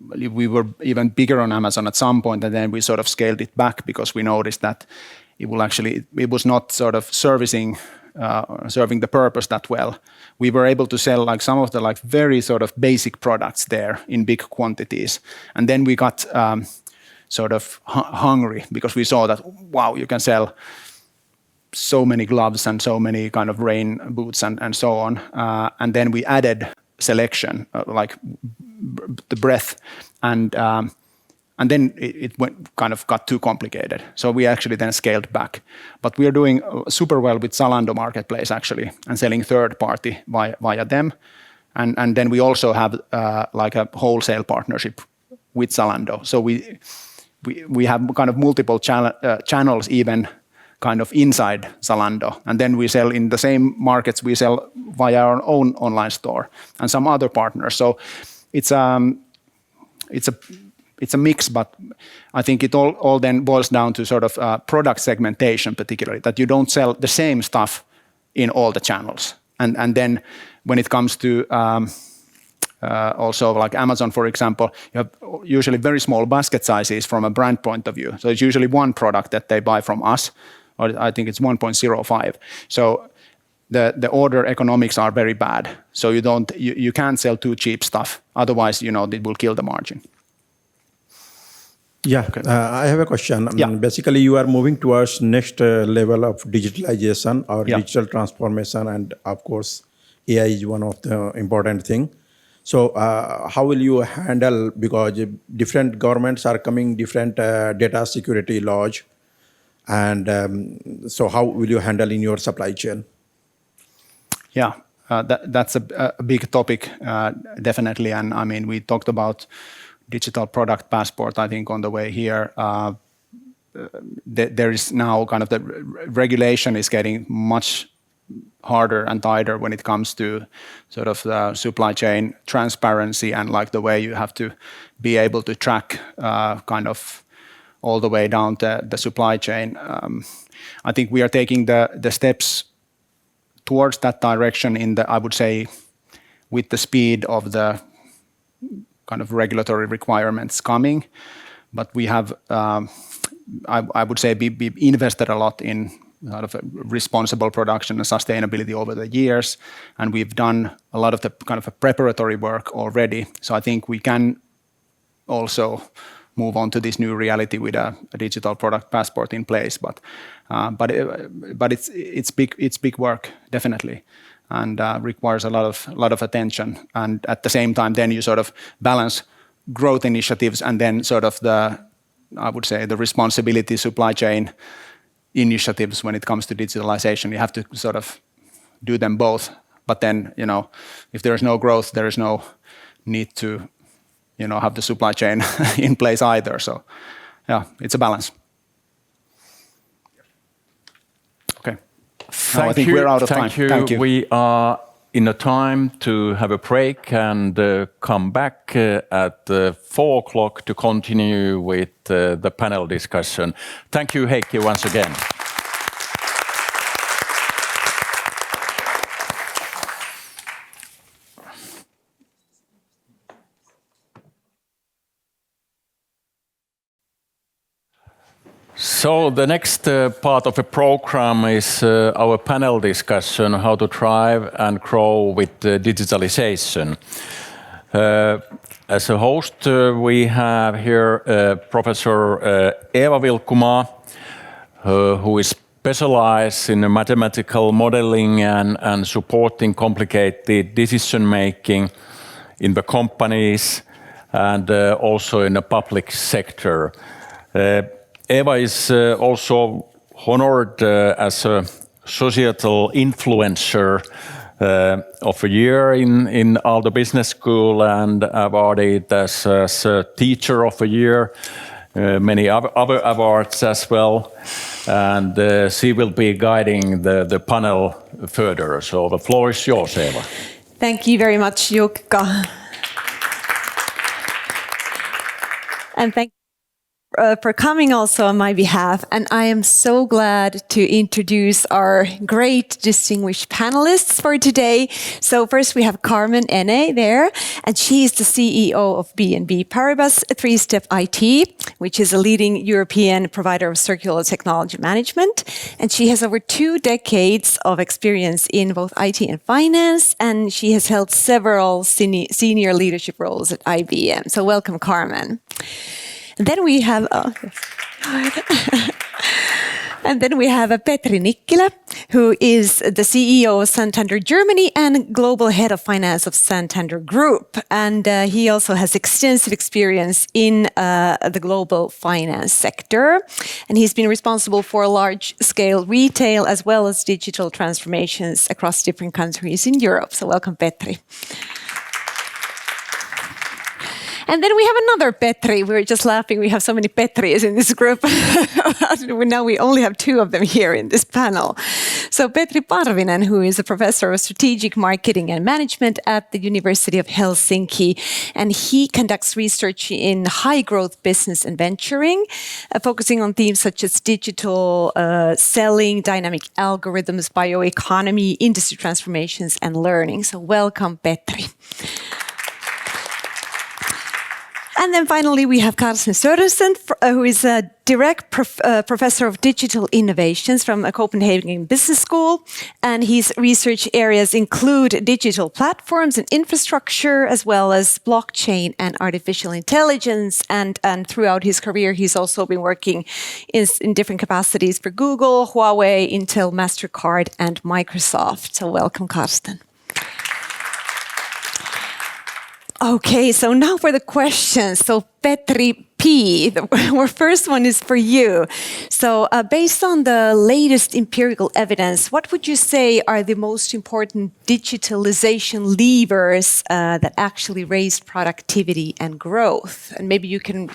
We were even bigger on Amazon at some point, and then we sort of scaled it back because we noticed that it was not sort of serving the purpose that well. We were able to sell like some of the like very sort of basic products there in big quantities, and then we got sort of hungry because we saw that wow, you can sell so many gloves and so many kind of rain boots and so on. And then we added selection, like the breadth, and then it got too complicated. So we actually then scaled back. But we are doing super well with Zalando Marketplace actually, and selling third party via them. And then we also have like a wholesale partnership with Zalando. So we have kind of multiple channels even kind of inside Zalando, and then we sell in the same markets we sell via our own online store and some other partners. So it's a mix, but I think it all then boils down to sort of product segmentation, particularly that you don't sell the same stuff in all the channels. And then when it comes to also like Amazon, for example, you have usually very small basket sizes from a brand point of view. So it's usually one product that they buy from us, or I think it's 1.05. So the order economics are very bad. So you can't sell too cheap stuff. Otherwise, it will kill the margin. Yeah, okay. I have a question. Basically, you are moving towards next level of digitalization or digital transformation, and of course, AI is one of the important thing. So how will you handle, because different governments are coming, different data security laws, and so how will you handle in your supply chain? Yeah, that's a big topic, definitely. And I mean, we talked about digital product passport, I think, on the way here. There is now kind of the regulation is getting much harder and tighter when it comes to sort of the supply chain transparency and like the way you have to be able to track kind of all the way down the supply chain. I think we are taking the steps towards that direction I would say, with the speed of the kind of regulatory requirements coming. But we have, I would say, be invested a lot in sort of responsible production and sustainability over the years, and we've done a lot of the kind of a preparatory work already. So I think we can also move on to this new reality with a digital product passport in place. But it's big work, definitely, and requires a lot of attention. And at the same time, then you sort of balance growth initiatives and then sort of I would say the responsibility supply chain initiatives when it comes to digitalization. You have to sort of do them both. But then, if there is no growth, there is no need to, have the supply chain in place either. So, yeah, it's a balance. Okay. I think we're out of time. Thank you. We are in a time to have a break and come back at 4 o'clock to continue with the panel discussion. Thank you, Heikki, once again. So the next part of the program is our panel discussion, how to thrive and grow with digitalization. As a host, we have here Professor Eeva Vilkkumaa, who is specialized in mathematical modeling and supporting complicated decision making in the companies and also in the public sector. Eeva is also honored as a societal influencer of a year in Aalto Business School and awarded as a teacher of a year, many other awards as well. And she will be guiding the panel further. So the floor is yours, Eeva. Thank you very much, Jukka. And thank for coming also on my behalf. And I am so glad to introduce our great distinguished panelists for today. So first we have Carmen there, and she is the CEO of BNP Paribas 3-Step IT, which is a leading European provider of circular technology management. And she has over 2 decades of experience in both IT and finance, and she has held several senior leadership roles at IBM. So welcome, Carmen. Then we have, and then we have Petri Nikkilä, who is the CEO of Santander Germany and global head of finance of Santander Group. And he also has extensive experience in the global finance sector. And he's been responsible for large-scale retail as well as digital transformations across different countries in Europe. So welcome, Petri. And then we have another Petri. We were just laughing. We have so many Petris in this group. Now we only have 2 of them here in this panel. So Petri Parvinen, who is a professor of strategic marketing and management at the University of Helsinki. And he conducts research in high growth business and venturing, focusing on themes such as digital selling, dynamic algorithms, bioeconomy, industry transformations, and learning. So welcome, Petri. And then finally, we have Carsten Sørensen, who is a direct professor of digital innovations from a Copenhagen Business School. And his research areas include digital platforms and infrastructure, as well as blockchain and artificial intelligence. And throughout his career, he's also been working in different capacities for Google, Huawei, Intel, MasterCard, and Microsoft. So welcome, Carsten. Okay, so now for the questions. So Petri P, our first one is for you. So based on the latest empirical evidence, what would you say are the most important digitalization levers that actually raise productivity and growth? And maybe you can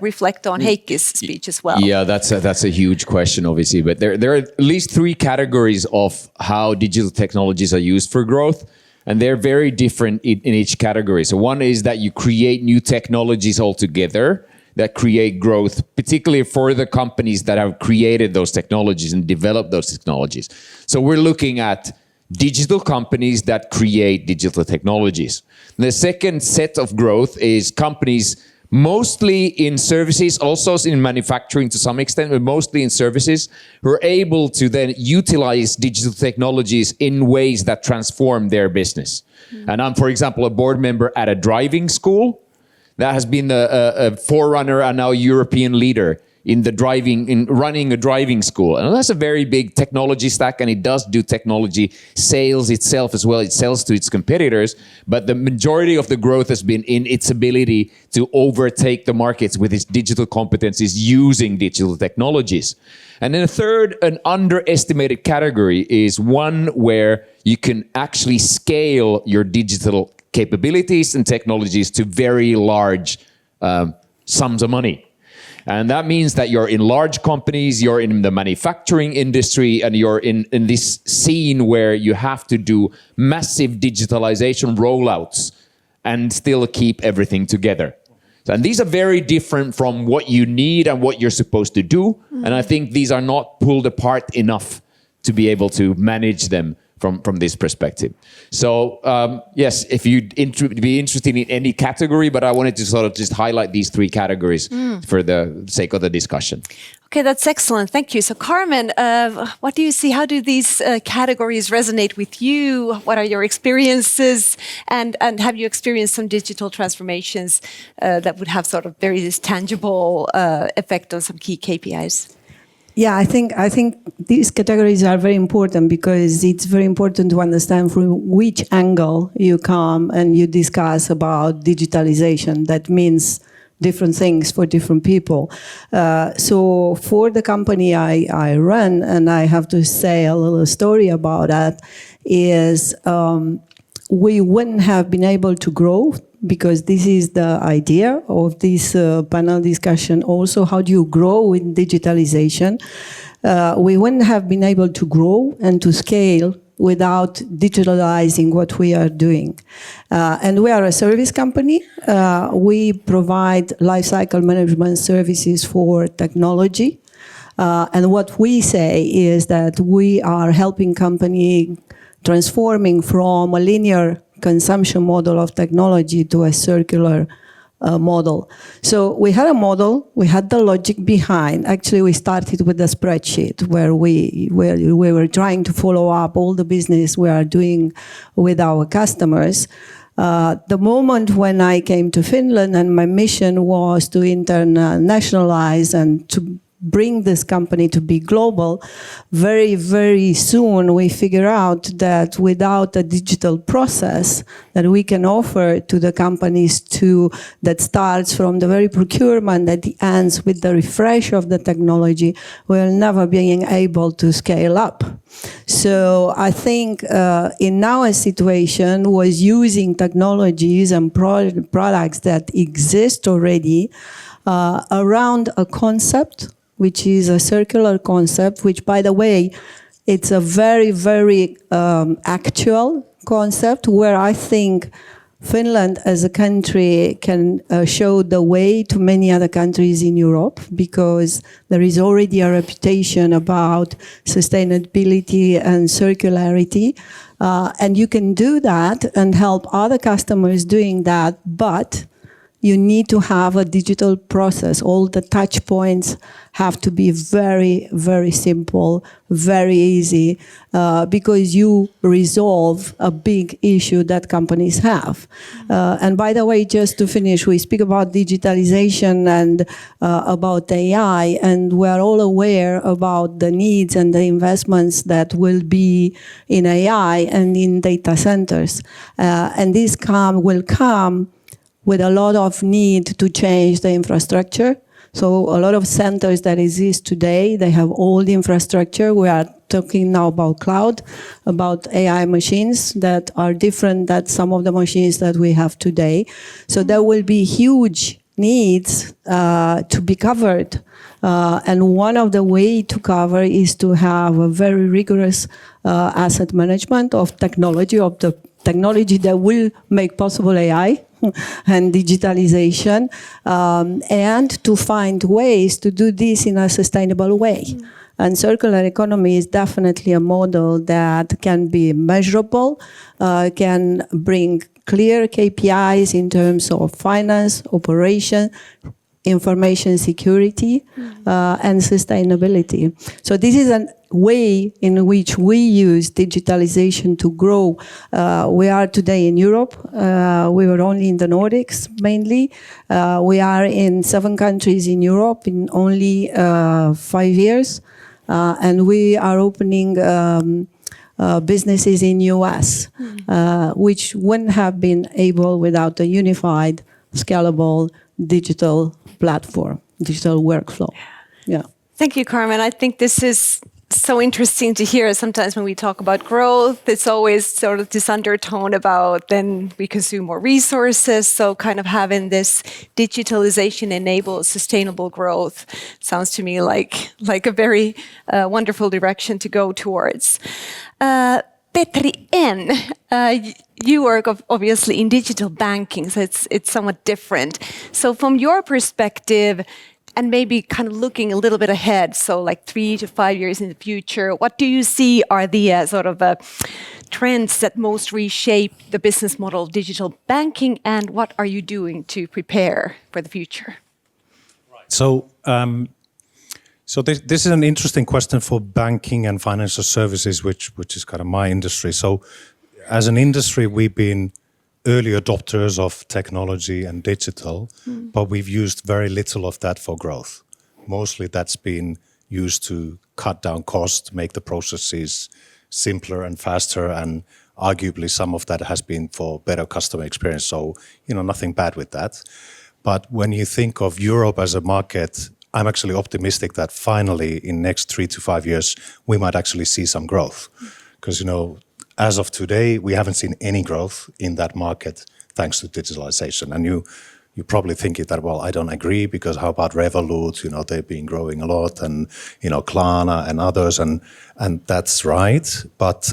reflect on Heikki's speech as well. Yeah, that's a huge question, obviously. But there are at least 3 categories of how digital technologies are used for growth. And they're very different in each category. So one is that you create new technologies altogether that create growth, particularly for the companies that have created those technologies and developed those technologies. So we're looking at digital companies that create digital technologies. The second set of growth is companies mostly in services, also in manufacturing to some extent, but mostly in services, who are able to then utilize digital technologies in ways that transform their business. And I'm, for example, a board member at a driving school that has been a forerunner and now European leader in running a driving school. And that's a very big technology stack, and it does do technology sales itself as well. It sells to its competitors, but the majority of the growth has been in its ability to overtake the markets with its digital competencies using digital technologies. And then a third, an underestimated category, is one where you can actually scale your digital capabilities and technologies to very large sums of money. And that means that you're in large companies, you're in the manufacturing industry, and you're in this scene where you have to do massive digitalization rollouts and still keep everything together. And these are very different from what you need and what you're supposed to do. And I think these are not pulled apart enough to be able to manage them from this perspective. So yes, if you'd be interested in any category, but I wanted to sort of just highlight these three categories for the sake of the discussion. Okay, that's excellent. Thank you. So Carmen, what do you see? How do these categories resonate with you? What are your experiences? And have you experienced some digital transformations that would have sort of very tangible effect on some key KPIs? Yeah, I think these categories are very important because it's very important to understand from which angle you come and you discuss about digitalization. That means different things for different people. So for the company I run, and I have to say a little story about that, is we wouldn't have been able to grow, because this is the idea of this panel discussion also. How do you grow in digitalization? We wouldn't have been able to grow and to scale without digitalizing what we are doing. And we are a service company. We provide lifecycle management services for technology. And what we say is that we are helping company transforming from a linear consumption model of technology to a circular model. So we had a model, we had the logic behind. Actually, we started with a spreadsheet where we were trying to follow up all the business we are doing with our customers. The moment when I came to Finland and my mission was to internationalize and to bring this company to be global, very, very soon we figure out that without a digital process that we can offer to the companies that starts from the very procurement that ends with the refresh of the technology, we'll never being able to scale up. So I think in our situation was using technologies and products that exist already around a concept, which is a circular concept, which, by the way, it's a very, very actual concept where I think Finland as a country can show the way to many other countries in Europe, because there is already a reputation about sustainability and circularity. And you can do that and help other customers doing that, but you need to have a digital process. All the touch points have to be very, very simple, very easy, because you resolve a big issue that companies have. And by the way, just to finish, we speak about digitalization and about AI, and we're all aware about the needs and the investments that will be in AI and in data centers. And this will come with a lot of need to change the infrastructure. So a lot of centers that exist today, they have old infrastructure. We are talking now about cloud, about AI machines that are different than some of the machines that we have today. So there will be huge needs to be covered. And one of the ways to cover is to have a very rigorous asset management of the technology that will make possible AI and digitalization, and to find ways to do this in a sustainable way. And circular economy is definitely a model that can be measurable, can bring clear KPIs in terms of finance, operation, information security, and sustainability. So this is a way in which we use digitalization to grow. We are today in Europe. We were only in the Nordics mainly. We are in 7 countries in Europe in only 5 years. And we are opening businesses in US, which wouldn't have been able without a unified, scalable digital platform, digital workflow. Yeah. Thank you, Carmen. I think this is so interesting to hear. Sometimes when we talk about growth, it's always sort of this undertone about then we consume more resources. So kind of having this digitalization enable sustainable growth sounds to me like a very wonderful direction to go towards. Petri N, you work obviously in digital banking, so it's somewhat different. So from your perspective, and maybe kind of looking a little bit ahead, so like 3 to 5 years in the future, what do you see are the trends that most reshape the business model of digital banking, and what are you doing to prepare for the future? Right. So this is an interesting question for banking and financial services, which is kind of my industry. So as an industry, we've been early adopters of technology and digital, but we've used very little of that for growth. Mostly that's been used to cut down costs, make the processes simpler and faster, and arguably some of that has been for better customer experience. So, nothing bad with that. But when you think of Europe as a market, I'm actually optimistic that finally in next 3 to 5 years, we might actually see some growth. Because, as of today, we haven't seen any growth in that market thanks to digitalization. And you probably thinking that, well, I don't agree, because how about Revolut? They've been growing a lot, and, Klarna and others, and that's right. But,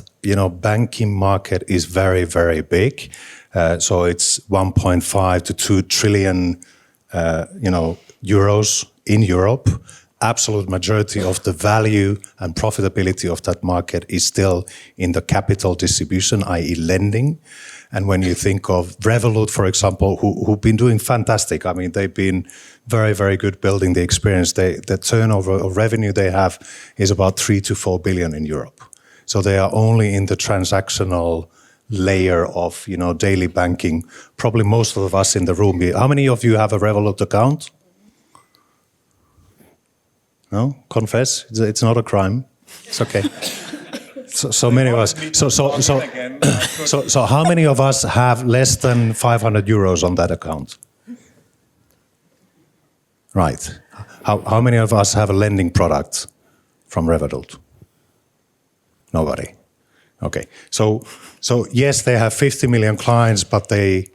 banking market is very, very big. So it's 1.5 to 2 trillion, euros in Europe. Absolute majority of the value and profitability of that market is still in the capital distribution, i.e. lending. And when you think of Revolut, for example, who've been doing fantastic. I mean, they've been very, very good building the experience. The turnover of revenue they have is about 3 to 4 billion in Europe. So they are only in the transactional layer of, daily banking. Probably most of us in the room. How many of you have a Revolut account? No? Confess. It's not a crime. It's okay. So many of us. So how many of us have less than 500 euros on that account? Right. How many of us have a lending product from Revolut? Nobody. Okay. So yes, they have 50 million clients, but they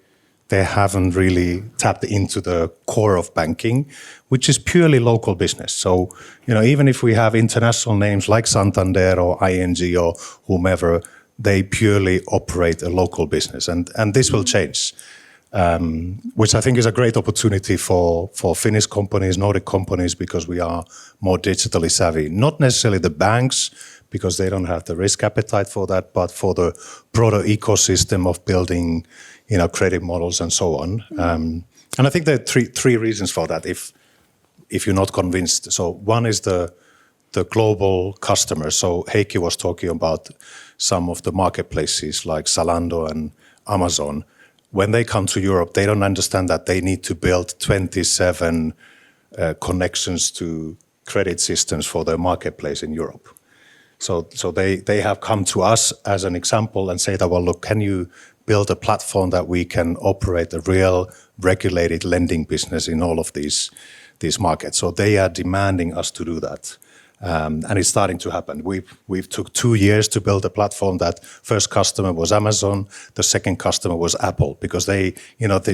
haven't really tapped into the core of banking, which is purely local business. So, even if we have international names like Santander or ING or whomever, they purely operate a local business. And this will change, which I think is a great opportunity for Finnish companies, Nordic companies, because we are more digitally savvy. Not necessarily the banks, because they don't have the risk appetite for that, but for the broader ecosystem of building credit models and so on. And I think there are three reasons for that, if you're not convinced. So one is the global customers. So Heikki was talking about some of the marketplaces like Zalando and Amazon. When they come to Europe, they don't understand that they need to build 27 connections to credit systems for their marketplace in Europe. So they have come to us as an example and say that, well, look, can you build a platform that we can operate a real regulated lending business in all of these markets? So they are demanding us to do that. And it's starting to happen. We've took 2 years to build a platform. That first customer was Amazon. The second customer was Apple, because they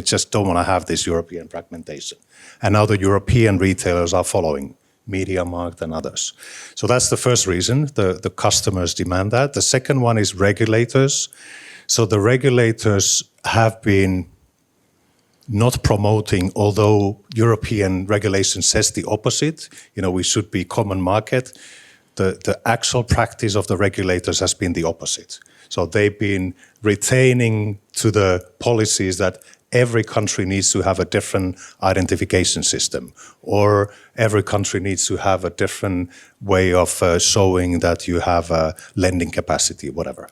just don't want to have this European fragmentation. And now the European retailers are following, MediaMarkt and others. So that's the first reason. The customers demand that. The second one is regulators. So the regulators have been not promoting, although European regulation says the opposite, we should be common market. the actual practice of the regulators has been the opposite. So they've been retaining to the policies that every country needs to have a different identification system, or every country needs to have a different way of showing that you have a lending capacity, whatever.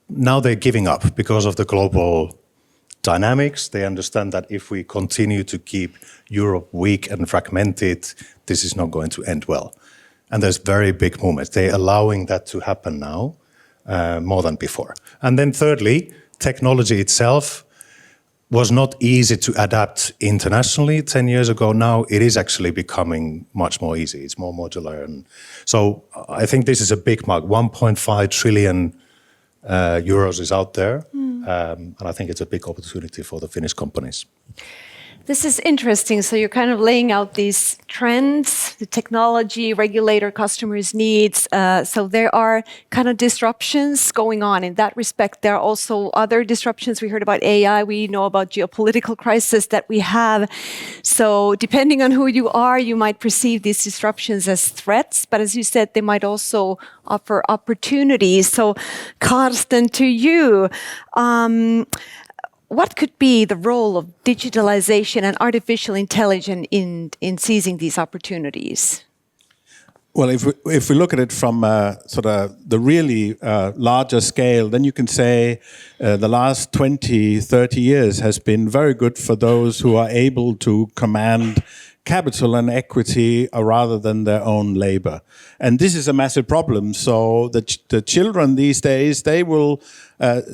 Now they're giving up because of the global dynamics. They understand that if we continue to keep Europe weak and fragmented, this is not going to end well. And there's very big movements. They're allowing that to happen now more than before. And then thirdly, technology itself was not easy to adapt internationally 10 years ago. Now it is actually becoming much more easy. It's more modular. And so I think this is a big mark. 1.5 trillion euros is out there. And I think it's a big opportunity for the Finnish companies. This is interesting. So you're kind of laying out these trends, the technology, regulator, customers' needs. So there are kind of disruptions going on in that respect. There are also other disruptions. We heard about AI. We know about geopolitical crisis that we have. So depending on who you are, you might perceive these disruptions as threats. But as you said, they might also offer opportunities. So Carsten, to you, what could be the role of digitalization and artificial intelligence in seizing these opportunities? Well, if we look at it from sort of the really larger scale, then you can say the last 20, 30 years has been very good for those who are able to command capital and equity rather than their own labor. And this is a massive problem. So the children these days, they will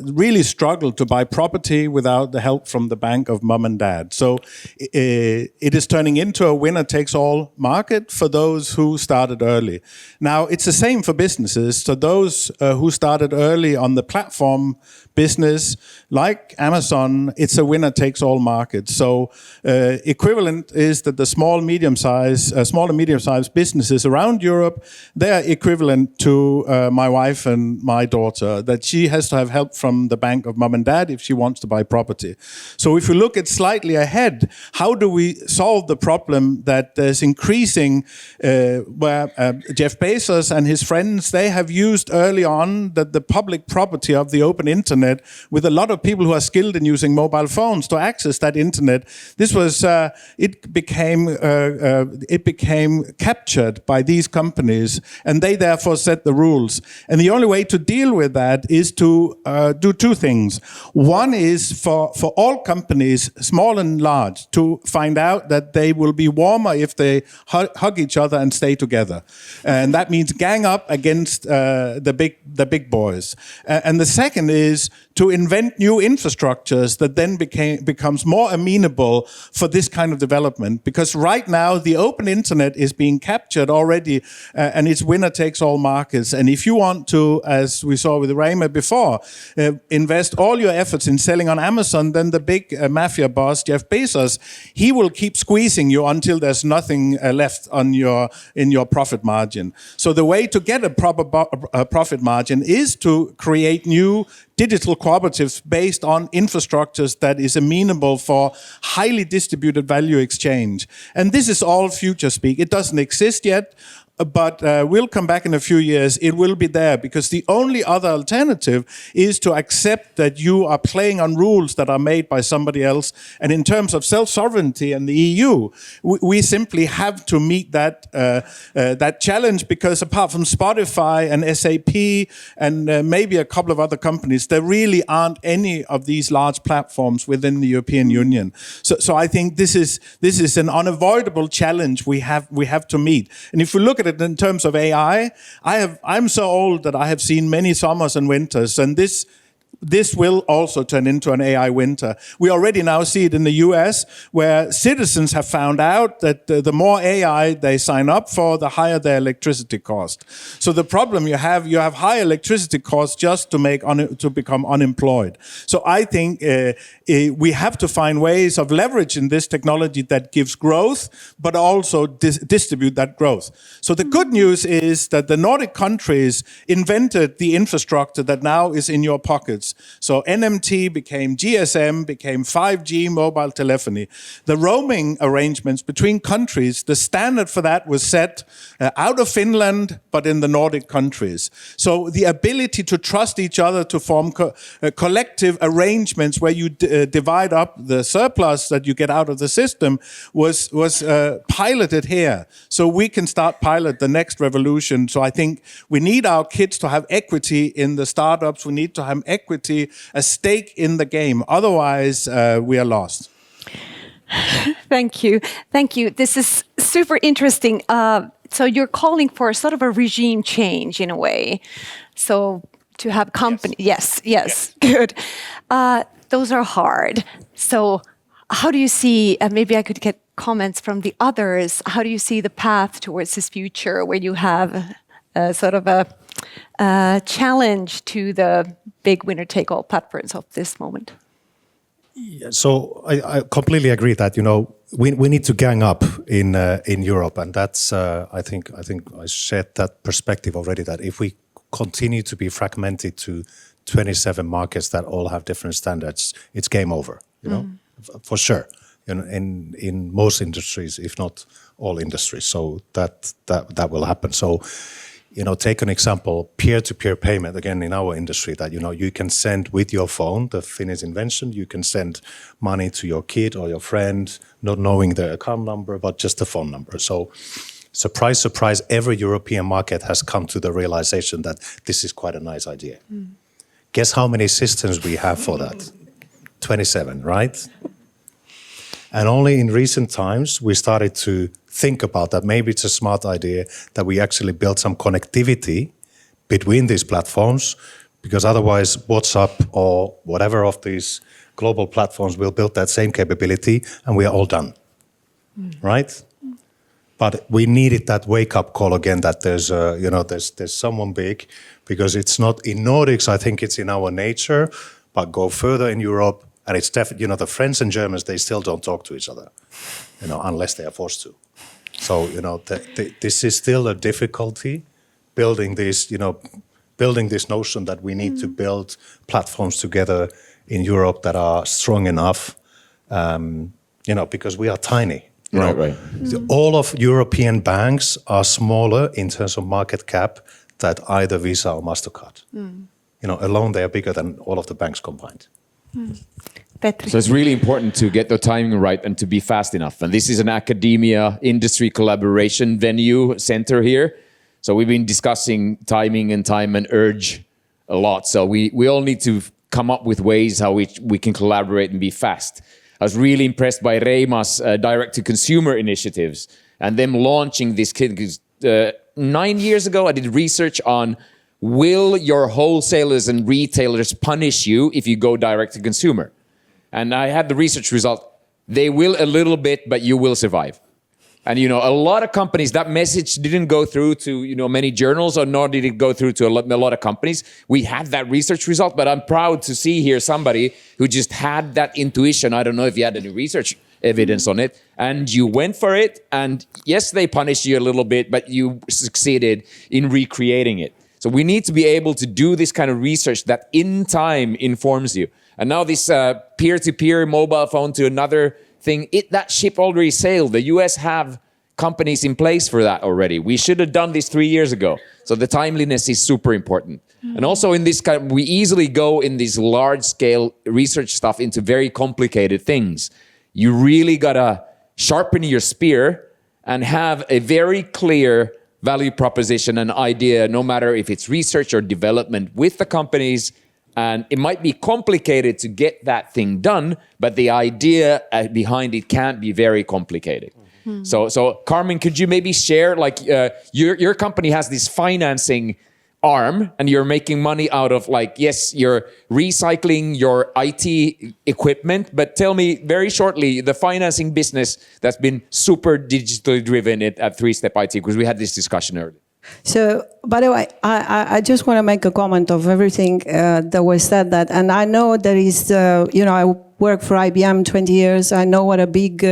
really struggle to buy property without the help from the bank of mom and dad. So it is turning into a winner-takes-all market for those who started early. Now, it's the same for businesses. So those who started early on the platform business, like Amazon, it's a winner-takes-all market. So equivalent is that the small and medium-sized businesses around Europe, they are equivalent to my wife and my daughter, that she has to have help from the bank of mom and dad if she wants to buy property. So if we look at slightly ahead, how do we solve the problem that there's increasing where Jeff Bezos and his friends, they have used early on that the public property of the open internet with a lot of people who are skilled in using mobile phones to access that internet. This was, it became captured by these companies, and they therefore set the rules. And the only way to deal with that is to do two things. One is for all companies, small and large, to find out that they will be warmer if they hug each other and stay together. And that means gang up against the big boys. And the second is to invent new infrastructures that then becomes more amenable for this kind of development. Because right now, the open internet is being captured already, and it's winner-takes-all markets. And if you want to, as we saw with Reima before, invest all your efforts in selling on Amazon, then the big mafia boss, Jeff Bezos, he will keep squeezing you until there's nothing left in your profit margin. So the way to get a proper profit margin is to create new digital cooperatives based on infrastructures that is amenable for highly distributed value exchange. And this is all future speak. It doesn't exist yet, but we'll come back in a few years. It will be there, because the only other alternative is to accept that you are playing on rules that are made by somebody else. And in terms of self-sovereignty and the EU, we simply have to meet that challenge, because apart from Spotify and SAP and maybe a couple of other companies, there really aren't any of these large platforms within the European Union. So I think this is an unavoidable challenge we have to meet. And if we look at it in terms of AI, I'm so old that I have seen many summers and winters, and this will also turn into an AI winter. We already now see it in the US, where citizens have found out that the more AI they sign up for, the higher their electricity cost. So the problem you have high electricity costs just to become unemployed. So I think we have to find ways of leveraging this technology that gives growth, but also distribute that growth. So the good news is that the Nordic countries invented the infrastructure that now is in your pocket. markets. So NMT became GSM, became 5G mobile telephony. The roaming arrangements between countries, the standard for that was set out of Finland, but in the Nordic countries. So the ability to trust each other to form collective arrangements where you divide up the surplus that you get out of the system was piloted here. So we can start pilot the next revolution. So I think we need our kids to have equity in the startups. We need to have equity, a stake in the game. Otherwise, we are lost. Thank you. Thank you. This is super interesting. So you're calling for sort of a regime change in a way. So to have company, yes, good. Those are hard. So how do you see, maybe I could get comments from the others, how do you see the path towards this future where you have sort of a challenge to the big winner-take-all platforms of this moment? Yeah, so I completely agree that, you know, we need to gang up in Europe, and that's I think I shared that perspective already, that if we continue to be fragmented to 27 markets that all have different standards, it's game over, you know, for sure. In most industries, if not all industries, so that will happen. So, you know, take an example, peer-to-peer payment, again, in our industry, that, you know, you can send with your phone, the Finnish invention, you can send money to your kid or your friend, not knowing their account number, but just the phone number. So, surprise, surprise, every European market has come to the realization that this is quite a nice idea. Guess how many systems we have for that? 27, right? And only in recent times, we started to think about that. Maybe it's a smart idea that we actually build some connectivity between these platforms, because otherwise WhatsApp or whatever of these global platforms will build that same capability and we are all done, right? But we needed that wake-up call again, that there's, you know, there's someone big, because it's not in Nordics, I think it's in our nature, but go further in Europe, and it's definitely, you know, the French and Germans, they still don't talk to each other, you know, unless they are forced to. So, you know, this is still a difficulty, building this, you know, building this notion that we need to build platforms together in Europe that are strong enough, you know, because we are tiny. Right. All of European banks are smaller in terms of market cap than either Visa or MasterCard. You know, alone they are bigger than all of the banks combined. Petri. So it's really important to get the timing right and to be fast enough. And this is an academia industry collaboration venue center here. So we've been discussing timing and time and urge a lot. So we all need to come up with ways how we can collaborate and be fast. I was really impressed by Reima's direct-to-consumer initiatives and them launching this kit. 9 years ago, I did research on, will your wholesalers and retailers punish you if you go direct-to-consumer? And I had the research result. They will a little bit, but you will survive. And, you know, a lot of companies, that message didn't go through to, you know, many journals, or nor did it go through to a lot of companies. We had that research result, but I'm proud to see here somebody who just had that intuition. I don't know if you had any research evidence on it, and you went for it. And yes, they punished you a little bit, but you succeeded in recreating it. So we need to be able to do this kind of research that in time informs you. And now this peer-to-peer mobile phone to another thing, that ship already sailed. The US have companies in place for that already. We should have done this 3 years ago. So the timeliness is super important. And also in this kind, we easily go in this large-scale research stuff into very complicated things. You really gotta sharpen your spear and have a very clear value proposition and idea, no matter if it's research or development with the companies. And it might be complicated to get that thing done, but the idea behind it can't be very complicated. So Carmen, could you maybe share, like, your company has this financing arm, and you're making money out of, like, yes, you're recycling your IT equipment, but tell me very shortly the financing business that's been super digitally driven at 3-Step IT, because we had this discussion earlier. So, by the way, I just want to make a comment of everything that was said. That, and I know there is, you know, I worked for IBM 20 years. I know what a big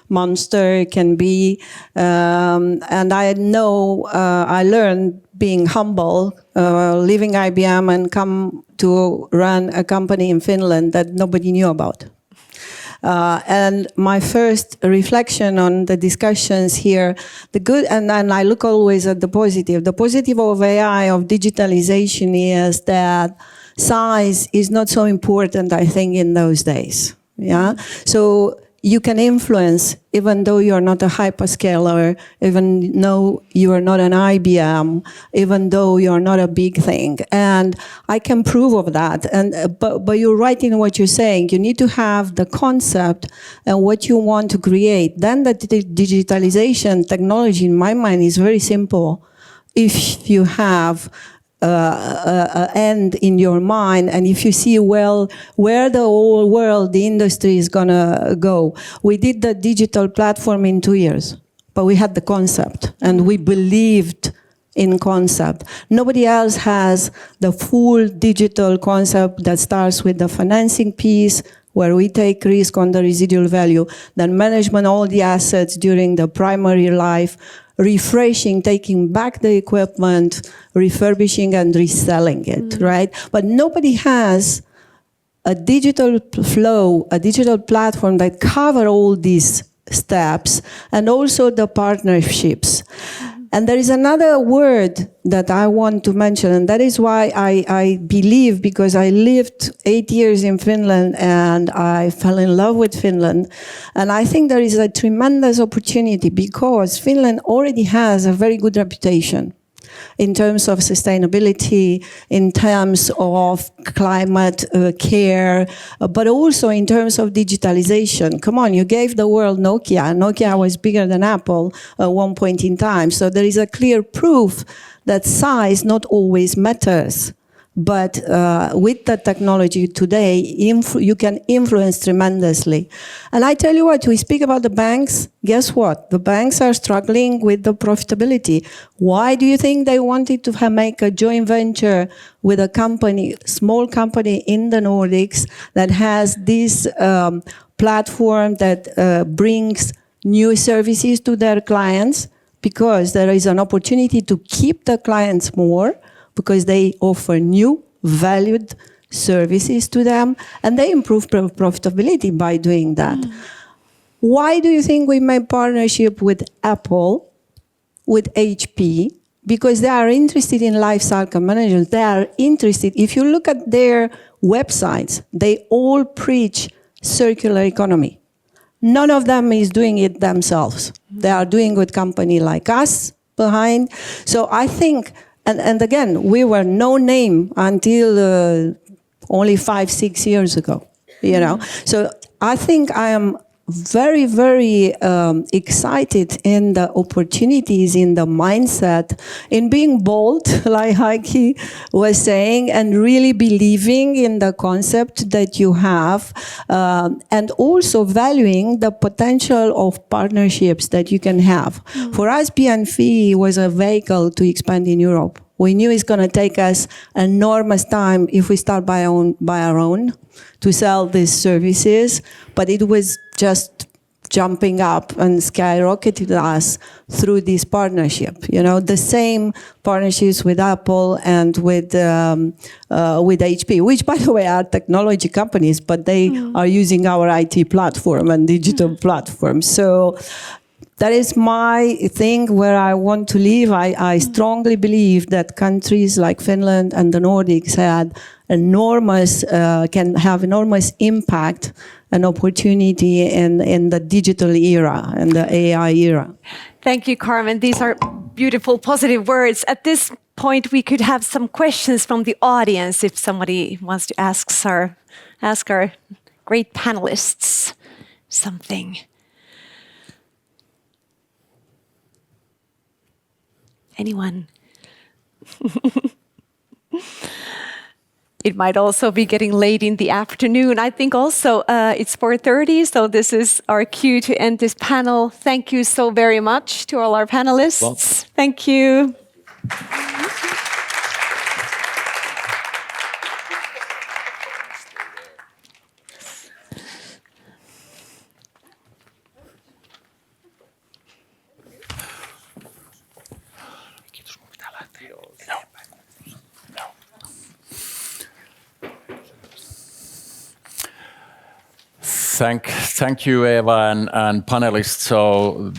monster can be, and I know I learned being humble, leaving IBM and come to run a company in Finland that nobody knew about. And my first reflection on the discussions here, the good, and I look always at the positive. The positive of AI, of digitalization, is that size is not so important, I think, in those days. Yeah. So you can influence, even though you're not a hyperscaler, even though you are not an IBM, even though you're not a big thing. And I can prove of that. And but you're right in what you're saying. You need to have the concept and what you want to create. Then the digitalization technology, in my mind, is very simple. If you have end in your mind, and if you see well where the whole world, the industry is gonna go. We did the digital platform in 2 years, but we had the concept and we believed in concept. Nobody else has the full digital concept that starts with the financing piece, where we take risk on the residual value, then management all the assets during the primary life, refreshing, taking back the equipment, refurbishing and reselling it, right? But nobody has a digital flow, a digital platform that cover all these steps, and also the partnerships. And there is another word that I want to mention, and that is why I believe, because I lived 8 years in Finland and I fell in love with Finland. And I think there is a tremendous opportunity because Finland already has a very good reputation in terms of sustainability, in terms of climate care, but also in terms of digitalization. Come on, you gave the world Nokia. Nokia was bigger than Apple at one point in time. So there is a clear proof that size not always matters. But with the technology today, you can influence tremendously. And I tell you what, we speak about the banks. Guess what? The banks are struggling with the profitability. Why do you think they wanted to make a joint venture with a company, small company in the Nordics that has this platform that brings new services to their clients? Because there is an opportunity to keep the clients more, because they offer new valued services to them, and they improve profitability by doing that. Why do you think we made partnership with Apple, with HP? Because they are interested in life cycle management. They are interested, if you look at their websites, they all preach circular economy. None of them is doing it themselves. They are doing with company like us behind. So I think, and again, we were no name until only 5-6 years ago, you know. So I think I am very, very excited in the opportunities, in the mindset, in being bold, like Heikki was saying, and really believing in the concept that you have, and also valuing the potential of partnerships that you can have. For us, BNF was a vehicle to expand in Europe. We knew it's going to take us enormous time if we start by our own to sell these services, but it was just jumping up and skyrocketed us through this partnership. You know, the same partnerships with Apple and with HP, which, by the way, are technology companies, but they are using our IT platform and digital platform. So that is my thing where I want to live. I strongly believe that countries like Finland and the Nordics can have enormous impact and opportunity in the digital era and the AI era. Thank you, Carmen. These are beautiful, positive words. At this point, we could have some questions from the audience if somebody wants to ask our great panelists something. Anyone? It might also be getting late in the afternoon. I think also it's 4:30, so this is our cue to end this panel. Thank you so very much to all our panelists. Well, thank you. Kiitos, mun pitää lähteä. Thank you, Eeva and panelists. So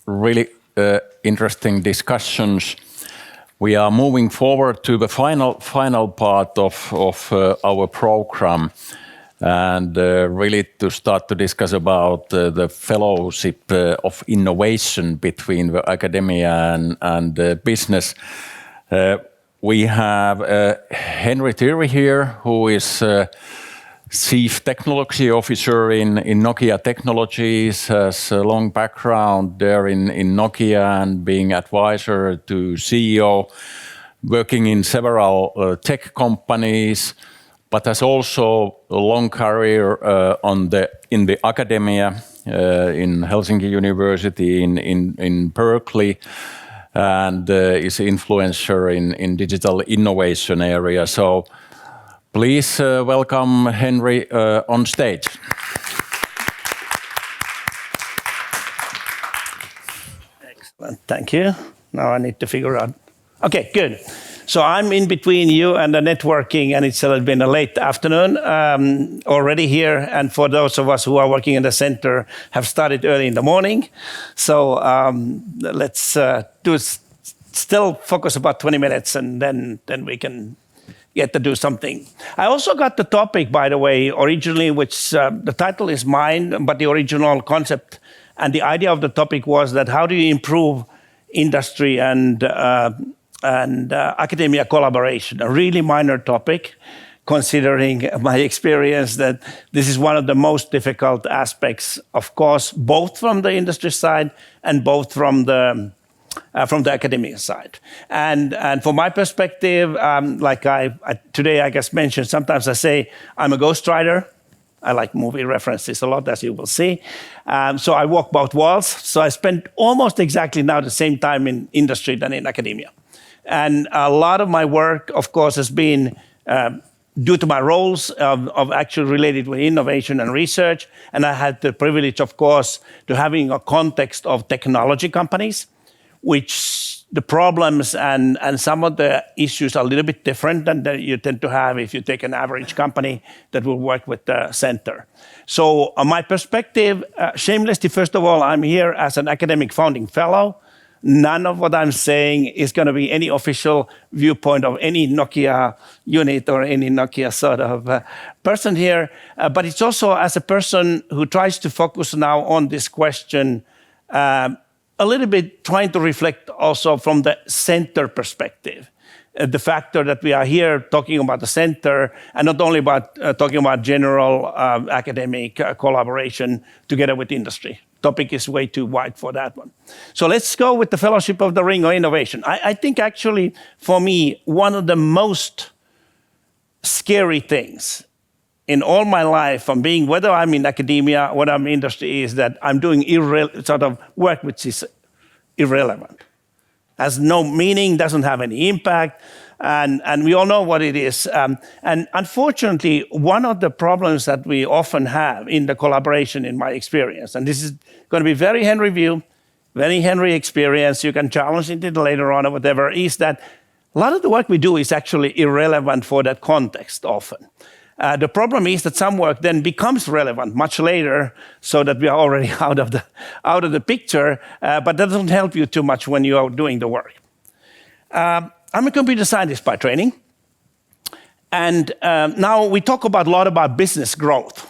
really interesting discussions. We are moving forward to the final part of our program, and really to start to discuss about the fellowship of innovation between the academia and business. We have Henry Tirri here, who is Chief Technology Officer in Nokia Technologies, has a long background there in Nokia and being advisor to CEO, working in several tech companies, but has also a long career in the academia in Helsinki University, in Berkeley, and is influencer in digital innovation area. So please welcome Henry on stage. Excellent, thank you. Now I need to figure out. Okay, good. So I'm in between you and the networking, and it's been a late afternoon already here. And for those of us who are working in the center, have started early in the morning. So let's still focus about 20 minutes, and then we can get to do something. I also got the topic, by the way, originally, which the title is mine, but the original concept and the idea of the topic was that how do you improve industry and academia collaboration? A really minor topic, considering my experience that this is one of the most difficult aspects, of course, both from the industry side and both from the academia side. And from my perspective, like I today I guess mentioned, sometimes I say I'm a ghostwriter. I like movie references a lot, as you will see. So I walk both walls. So I spent almost exactly now the same time in industry than in academia. And a lot of my work, of course, has been due to my roles of actually related with innovation and research. And I had the privilege, of course, to having a context of technology companies, which the problems and some of the issues are a little bit different than you tend to have if you take an average company that will work with the center. So my perspective, shamelessly, first of all, I'm here as an academic founding fellow. None of what I'm saying is going to be any official viewpoint of any Nokia unit or any Nokia sort of person here. But it's also as a person who tries to focus now on this question, a little bit trying to reflect also from the center perspective. The factor that we are here talking about the center, and not only about talking about general academic collaboration together with industry. Topic is way too wide for that one. So let's go with the Fellowship of the Ring of Innovation. I think actually, for me, one of the most scary things in all my life, from being, whether I'm in academia, whether I'm in industry, is that I'm doing sort of work which is irrelevant. Has no meaning, doesn't have any impact, and we all know what it is. And unfortunately, one of the problems that we often have in the collaboration, in my experience, and this is going to be very Henry view, very Henry experience, you can challenge it later on or whatever, is that a lot of the work we do is actually irrelevant for that context often. The problem is that some work then becomes relevant much later, so that we are already out of the picture, but that doesn't help you too much when you are doing the work. I'm a computer scientist by training, and now we talk a lot about business growth.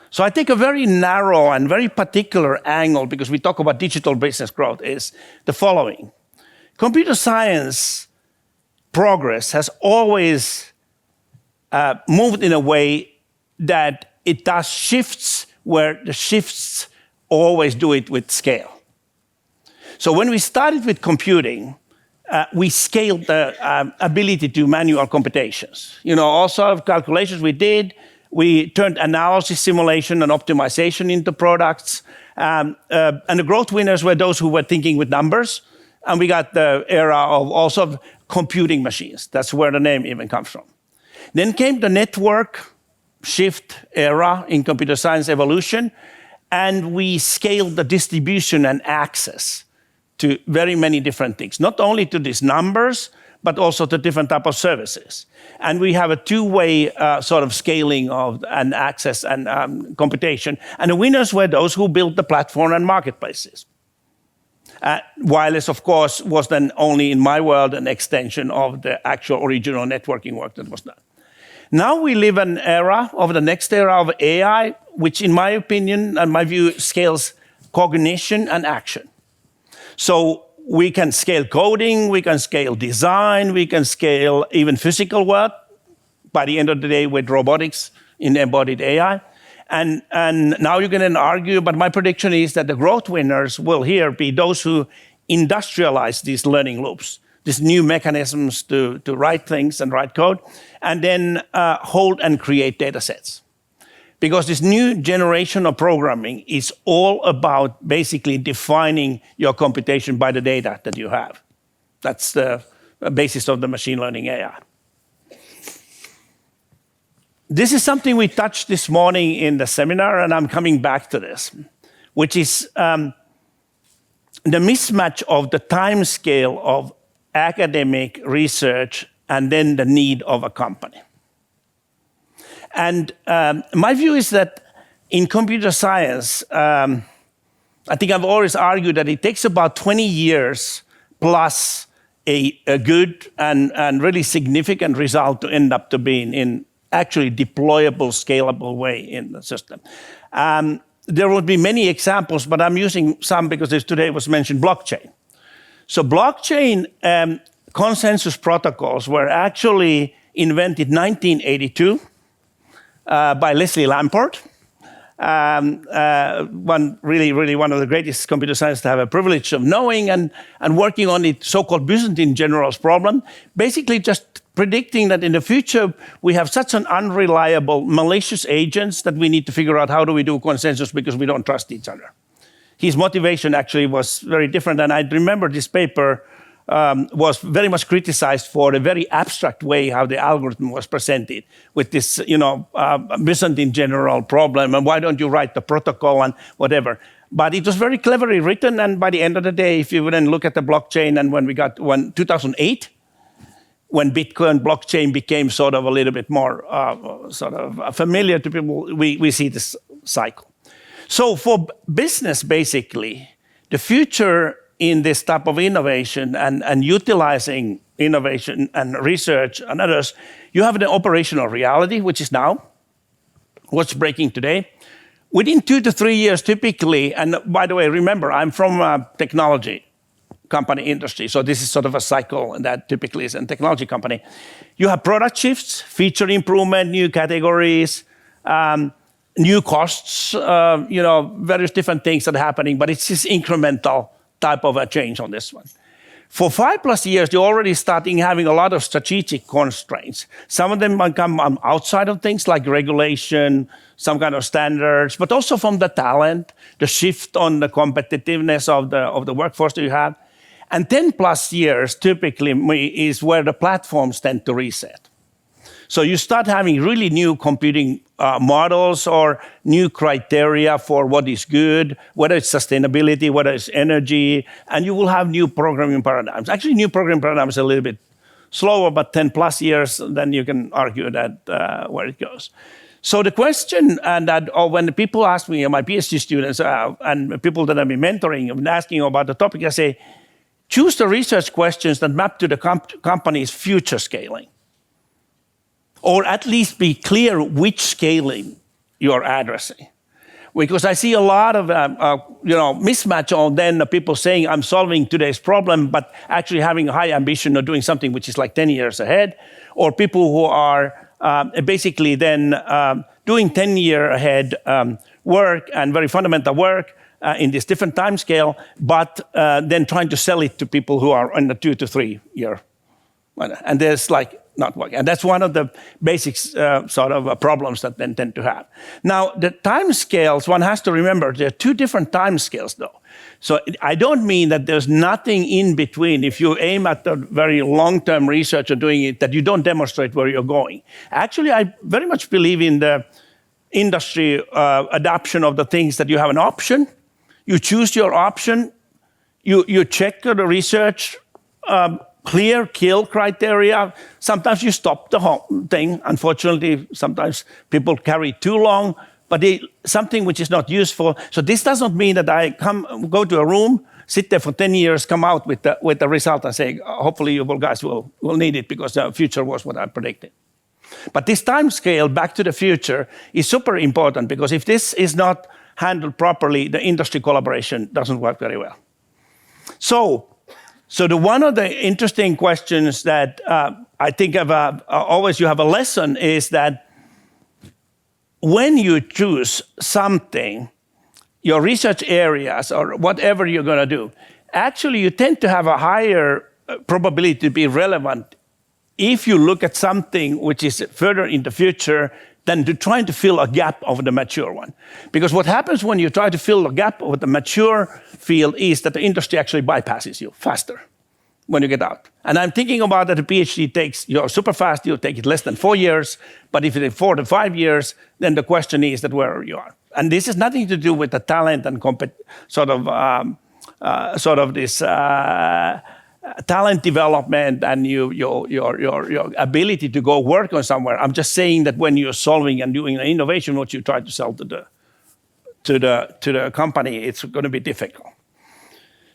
So I take a very narrow and very particular angle, because we talk about digital business growth, is the following. Computer science progress has always moved in a way that it does shifts where the shifts always do it with scale. So when we started with computing, we scaled the ability to manual computations. You know, all sort of calculations we did. We turned analysis, simulation, and optimization into products. And the growth winners were those who were thinking with numbers. And we got the era of also computing machines. That's where the name even comes from. Then came the network shift era in computer science evolution, and we scaled the distribution and access to very many different things, not only to these numbers, but also to different type of services. And we have a two-way sort of scaling of and access and computation. And the winners were those who built the platform and marketplaces. Wireless, of course, was then only in my world an extension of the actual original networking work that was done. Now we live in an era of the next era of AI, which in my opinion and my view scales cognition and action. So we can scale coding, we can scale design, we can scale even physical work by the end of the day with robotics in embodied AI. And now you can argue, but my prediction is that the growth winners will here be those who industrialize these learning loops, these new mechanisms to write things and write code, and then hold and create data sets. Because this new generation of programming is all about basically defining your computation by the data that you have. That's the basis of the machine learning AI. This is something we touched this morning in the seminar, and I'm coming back to this, which is the mismatch of the time scale of academic research and then the need of a company. And my view is that in computer science, I think I've always argued that it takes about 20 years plus a good and really significant result to end up to being in actually deployable, scalable way in the system. There would be many examples, but I'm using some because today was mentioned blockchain. So blockchain consensus protocols were actually invented in 1982 by Leslie Lamport, one of the greatest computer scientists to have a privilege of knowing and working on the so-called Byzantine generals problem, basically just predicting that in the future we have such an unreliable malicious agents that we need to figure out how do we do consensus because we don't trust each other. His motivation actually was very different, and I remember this paper was very much criticized for the very abstract way how the algorithm was presented with this, Byzantine general problem, and why don't you write the protocol and whatever. But it was very cleverly written, and by the end of the day, if you then look at the blockchain, and when 2008, when Bitcoin blockchain became sort of a little bit more familiar to people, we see this cycle. So for business, basically, the future in this type of innovation and utilizing innovation and research and others, you have the operational reality, which is now, what's breaking today. Within 2 to 3 years, typically, and by the way, remember, I'm from a technology company industry, so this is sort of a cycle that typically is in technology company. You have product shifts, feature improvement, new categories, new costs, various different things that are happening, but it's this incremental type of a change on this one. For 5+ years, you're already starting having a lot of strategic constraints. Some of them might come outside of things like regulation, some kind of standards, but also from the talent, the shift on the competitiveness of the workforce that you have. And 10+ years typically is where the platforms tend to reset. So you start having really new computing models or new criteria for what is good, whether it's sustainability, whether it's energy, and you will have new programming paradigms. Actually, new programming paradigms are a little bit slower, but 10+ years, then you can argue that where it goes. So the question, and that when the people ask me, my PhD students and people that I've been mentoring, and asking about the topic, I say, choose the research questions that map to the company's future scaling. Or at least be clear which scaling you're addressing. Because I see a lot of mismatch on then the people saying I'm solving today's problem, but actually having a high ambition of doing something which is like 10 years ahead, or people who are basically then doing 10-year ahead work and very fundamental work in this different time scale, but then trying to sell it to people who are in the 2 to 3 year. And there's not working. And that's one of the basic problems that then tend to have. Now, the time scales, one has to remember, there are 2 different time scales, though. So I don't mean that there's nothing in between. If you aim at the very long-term research or doing it, that you don't demonstrate where you're going. Actually, I very much believe in the industry adoption of the things that you have an option, you choose your option, you check the research, clear kill criteria. Sometimes you stop the whole thing. Unfortunately, sometimes people carry too long, but something which is not useful. So this does not mean that I go to a room, sit there for 10 years, come out with the result and say, hopefully you guys will need it because the future was what I predicted. But this time scale back to the future is super important because if this is not handled properly, the industry collaboration doesn't work very well. So one of the interesting questions that I think always you have a lesson is that when you choose something, your research areas or whatever you're going to do, actually you tend to have a higher probability to be relevant if you look at something which is further in the future than to trying to fill a gap of the mature one. Because what happens when you try to fill a gap of the mature field is that the industry actually bypasses you faster when you get out. And I'm thinking about that a PhD you're super fast, you take it less than 4 years, but if it's 4 to 5 years, then the question is that where you are. And this has nothing to do with the talent and this talent development and your ability to go work on somewhere. I'm just saying that when you're solving and doing an innovation, what you try to sell to the company, it's going to be difficult.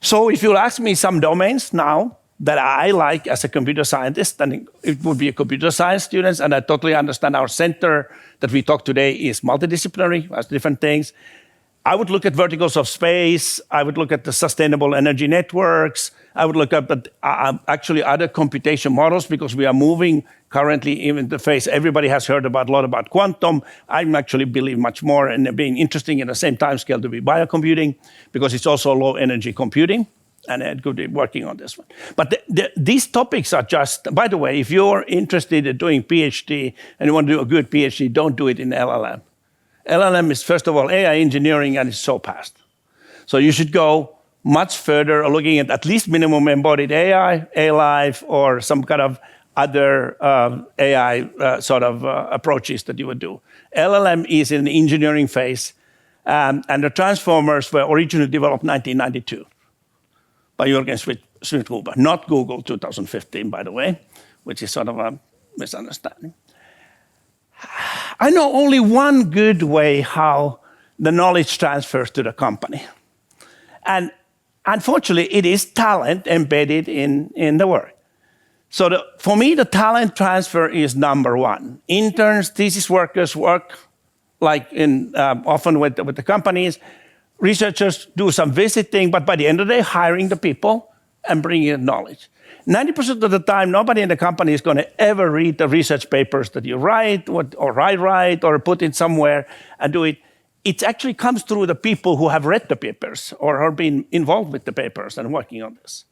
So if you ask me some domains now that I like as a computer scientist, then it would be a computer science students, and I totally understand our center that we talk today is multidisciplinary, has different things. I would look at verticals of space. I would look at the sustainable energy networks. I would look at actually other computation models because we are moving currently even the phase. Everybody has heard a lot about quantum. I actually believe much more in being interesting in the same time scale to be biocomputing because it's also low energy computing. And it could be working on this one. But these topics are just, by the way, if you're interested in doing PhD and you want to do a good PhD, don't do it in LLM. LLM is, first of all, AI engineering, and it's so past. So you should go much further, looking at least minimum embodied AI, A-Live, or some kind of other AI approaches that you would do. LLM is in the engineering phase, and the transformers were originally developed in 1992 by Jürgen Schmidhuber, not Google 2015, by the way, which is sort of a misunderstanding. I know only one good way how the knowledge transfers to the company. And unfortunately, it is talent embedded in the work. So for me, the talent transfer is number one. Interns, thesis workers work like often with the companies. Researchers do some visiting, but by the end of the day, hiring the people and bringing in knowledge. 90% of the time, nobody in the company is going to ever read the research papers that you write or put in somewhere and do it. It actually comes through the people who have read the papers or have been involved with the papers and working on this.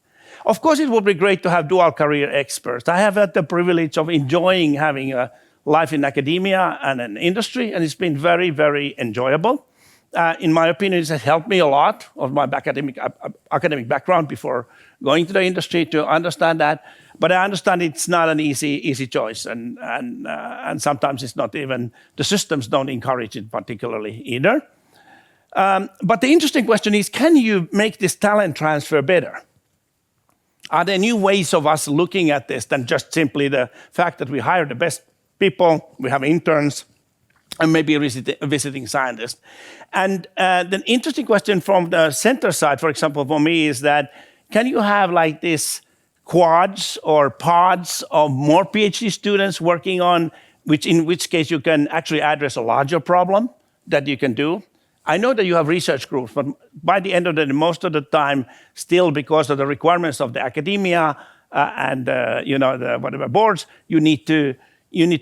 Of course, it would be great to have dual career experts. I have had the privilege of enjoying having a life in academia and an industry, and it's been very, very enjoyable. In my opinion, it has helped me a lot of my academic background before going to the industry to understand that. But I understand it's not an easy choice, and sometimes it's not even the systems don't encourage it particularly either. But the interesting question is, can you make this talent transfer better? Are there new ways of us looking at this than just simply the fact that we hire the best people, we have interns, and maybe a visiting scientist? And the interesting question from the center side, for example, for me is that can you have like this quads or pods of more PhD students working on, in which case you can actually address a larger problem that you can do? I know that you have research groups, but by the end of the day, most of the time, still because of the requirements of the academia and the whatever boards, you need to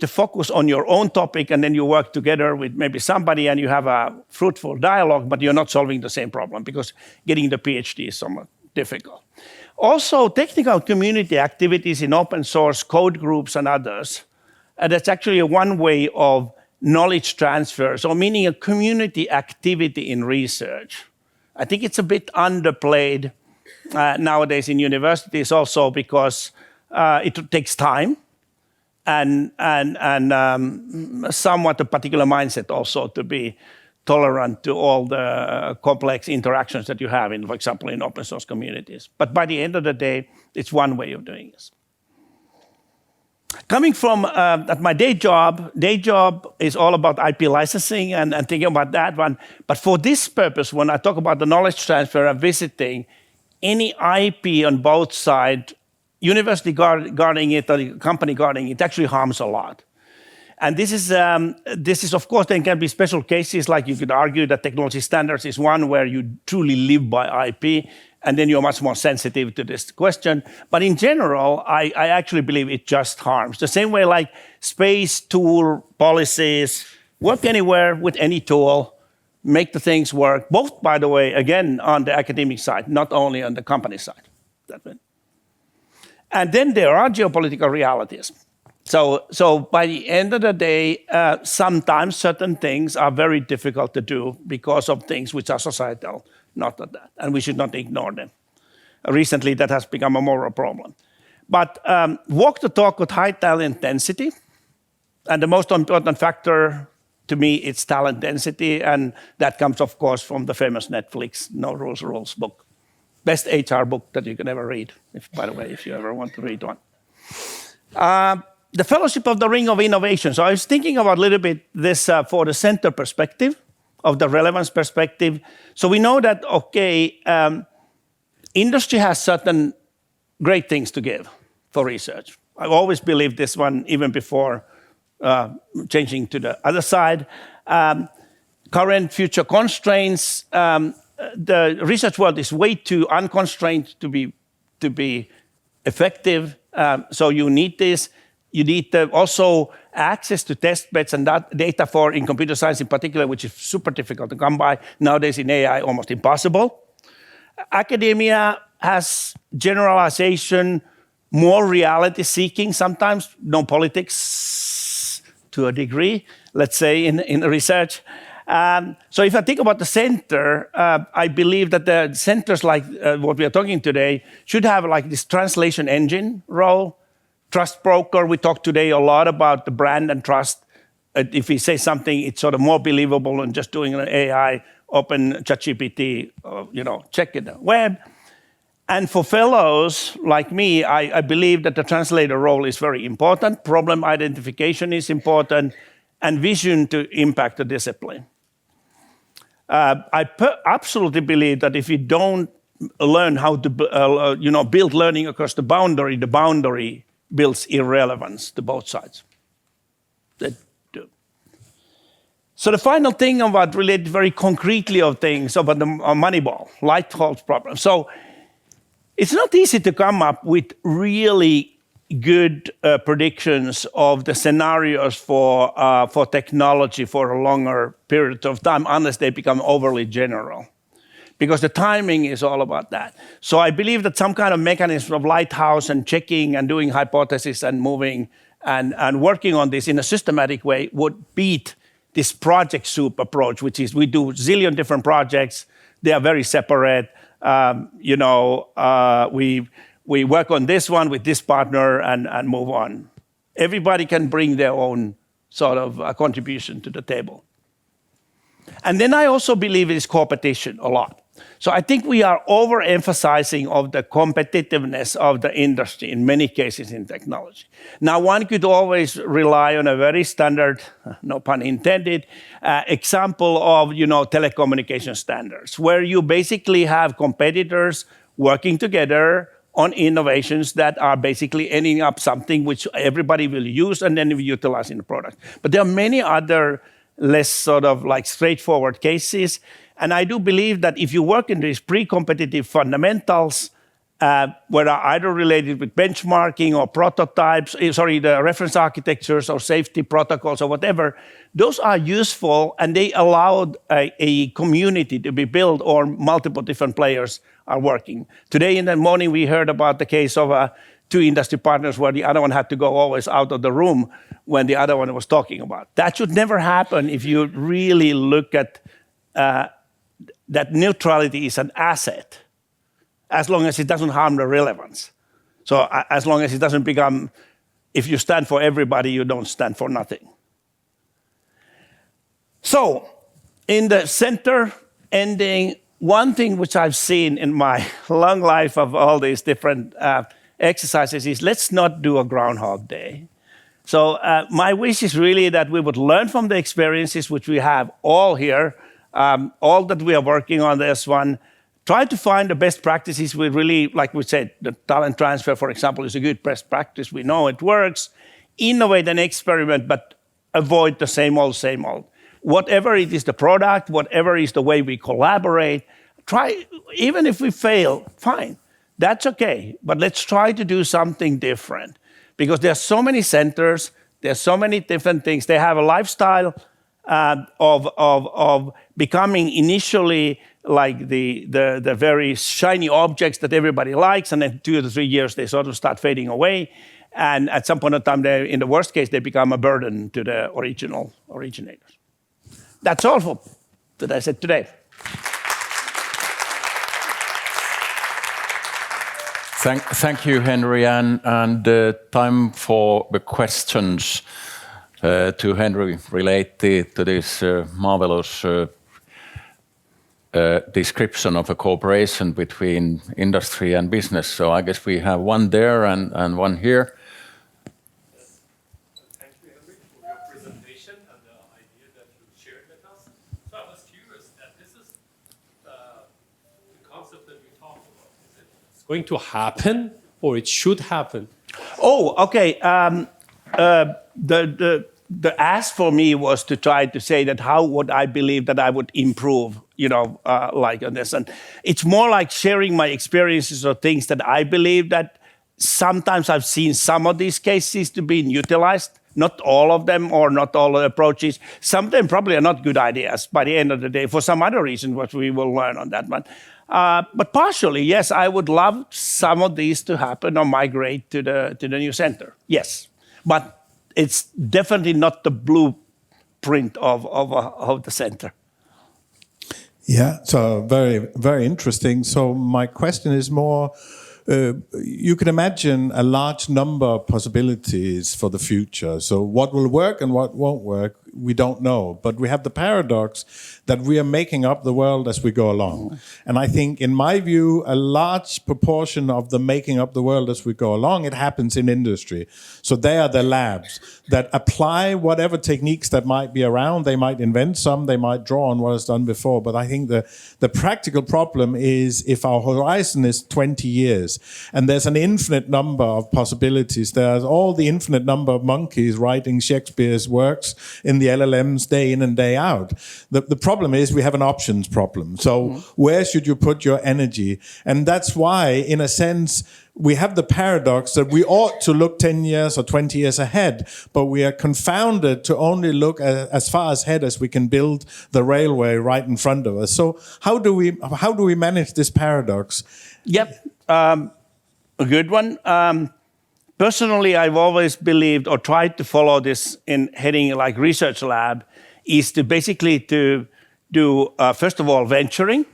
focus on your own topic, and then you work together with maybe somebody and you have a fruitful dialogue, but you're not solving the same problem because getting the PhD is somewhat difficult. Also, technical community activities in open source, code groups and others, that's actually one way of knowledge transfer, so meaning a community activity in research. I think it's a bit underplayed nowadays in universities also because it takes time and somewhat a particular mindset also to tolerant to all the complex interactions that you have in, for example, in open source communities. But by the end of the day, it's one way of doing this. Coming from at my day job is all about IP licensing and thinking about that one. But for this purpose, when I talk about the knowledge transfer and visiting, any IP on both sides, university guarding it or the company guarding it, actually harms a lot. And this is of course, there can be special cases, like you could argue that technology standards is one where you truly live by IP, and then you're much more sensitive to this question. But in general, I actually believe it just harms. The same way like space tool policies, work anywhere with any tool, make the things work, both, by the way, again, on the academic side, not only on the company side. And then there are geopolitical realities. So by the end of the day, sometimes certain things are very difficult to do because of things which are societal, not that, and we should not ignore them. Recently, that has become a moral problem. But walk the talk with high talent density, and the most important factor to me, it's talent density, and that comes, of course, from the famous Netflix No Rules Rules book. Best HR book that you can ever read, by the way, if you ever want to read one. The Fellowship of the Ring of Innovation. So I was thinking about a little bit this for the center perspective, of the relevance perspective. So we know that, okay, industry has certain great things to give for research. I've always believed this one, even before changing to the other side. Current future constraints, the research world is way too unconstrained to be effective. So you need this. You need also access to test beds and that data for in computer science in particular, which is super difficult to come by. Nowadays in AI, almost impossible. Academia has generalization, more reality seeking, sometimes no politics to a degree, let's say in research. So if I think about the center, I believe that the centers like what we are talking today should have like this translation engine role. Trust broker, we talked today a lot about the brand and trust. If we say something, it's sort of more believable than just doing an AI, open ChatGPT, check it out. Web. And for fellows like me, I believe that the translator role is very important. Problem identification is important, and vision to impact the discipline. I absolutely believe that if you don't learn how to build learning across the boundary builds irrelevance to both sides. That do. So the final thing about related very concretely of things about the Moneyball, Lighthouse problem. So it's not easy to come up with really good predictions of the scenarios for technology for a longer period of time unless they become overly general. Because the timing is all about that. So I believe that some kind of mechanism of lighthouse and checking and doing hypotheses and moving and working on this in a systematic way would beat this project soup approach, which is we do a zillion different projects. They are very separate. We work on this one with this partner and move on. Everybody can bring their own sort of contribution to the table. And then I also believe it's competition a lot. So I think we are overemphasizing of the competitiveness of the industry in many cases in technology. Now, one could always rely on a very standard, no pun intended, example of telecommunication standards, where you basically have competitors working together on innovations that are basically ending up something which everybody will use and then we utilize in the product. But there are many other less sort of like straightforward cases. And I do believe that if you work in these pre-competitive fundamentals, where are either related with benchmarking or prototypes, the reference architectures or safety protocols or whatever, those are useful and they allowed a community to be built or multiple different players are working. Today in the morning, we heard about the case of two industry partners where the other one had to go always out of the room when the other one was talking about. That should never happen if you really look at that neutrality is an asset, as long as it doesn't harm the relevance. So as long as it doesn't become, if you stand for everybody, you don't stand for nothing. So in the center ending, one thing which I've seen in my long life of all these different exercises is let's not do a Groundhog Day. So my wish is really that we would learn from the experiences which we have all here, all that we are working on this one, try to find the best practices. We really, like we said, the talent transfer, for example, is a good best practice. We know it works. Innovate and experiment, but avoid the same old, same old. Whatever it is the product, whatever is the way we collaborate, try, even if we fail, fine. That's okay, but let's try to do something different. Because there are so many centers, there are so many different things. They have a lifestyle of becoming initially like the very shiny objects that everybody likes, and then 2 to 3 years they sort of start fading away. And at some point in time, in the worst case, they become a burden to the originators. That's all for that I said today. Thank you, Henry, and time for the questions to Henry related to this marvelous description of a cooperation between industry and business. So I guess we have one there and one here. Thank you, Henry, for your presentation and the idea that you shared with us. So I was curious that this is the concept that we talked about. Is it going to happen or it should happen? Oh, okay. The ask for me was to try to say that how would I believe that I would improve, like on this. And it's more like sharing my experiences or things that I believe that sometimes I've seen some of these cases to be utilized, not all of them or not all the approaches. Some of them probably are not good ideas by the end of the day for some other reason, what we will learn on that one. But partially, yes, I would love some of these to happen or migrate to the new center. Yes, but it's definitely not the blueprint of the center. Yeah, so very, very interesting. So my question is more, you can imagine a large number of possibilities for the future. So what will work and what won't work, we don't know. But we have the paradox that we are making up the world as we go along. And I think, in my view, a large proportion of the making up the world as we go along, it happens in industry. So they are the labs that apply whatever techniques that might be around. They might invent some, they might draw on what is done before. But I think the practical problem is if our horizon is 20 years and there's an infinite number of possibilities, there's all the infinite number of monkeys writing Shakespeare's works in the LLMs day in and day out. The problem is we have an options problem. So where should you put your energy? And that's why, in a sense, we have the paradox that we ought to look 10 years or 20 years ahead, but we are confounded to only look as far ahead as we can build the railway right in front of us. So how do we manage this paradox? Yep, a good one. Personally, I've always believed or tried to follow this in heading like research lab is to basically to do, first of all, venturing.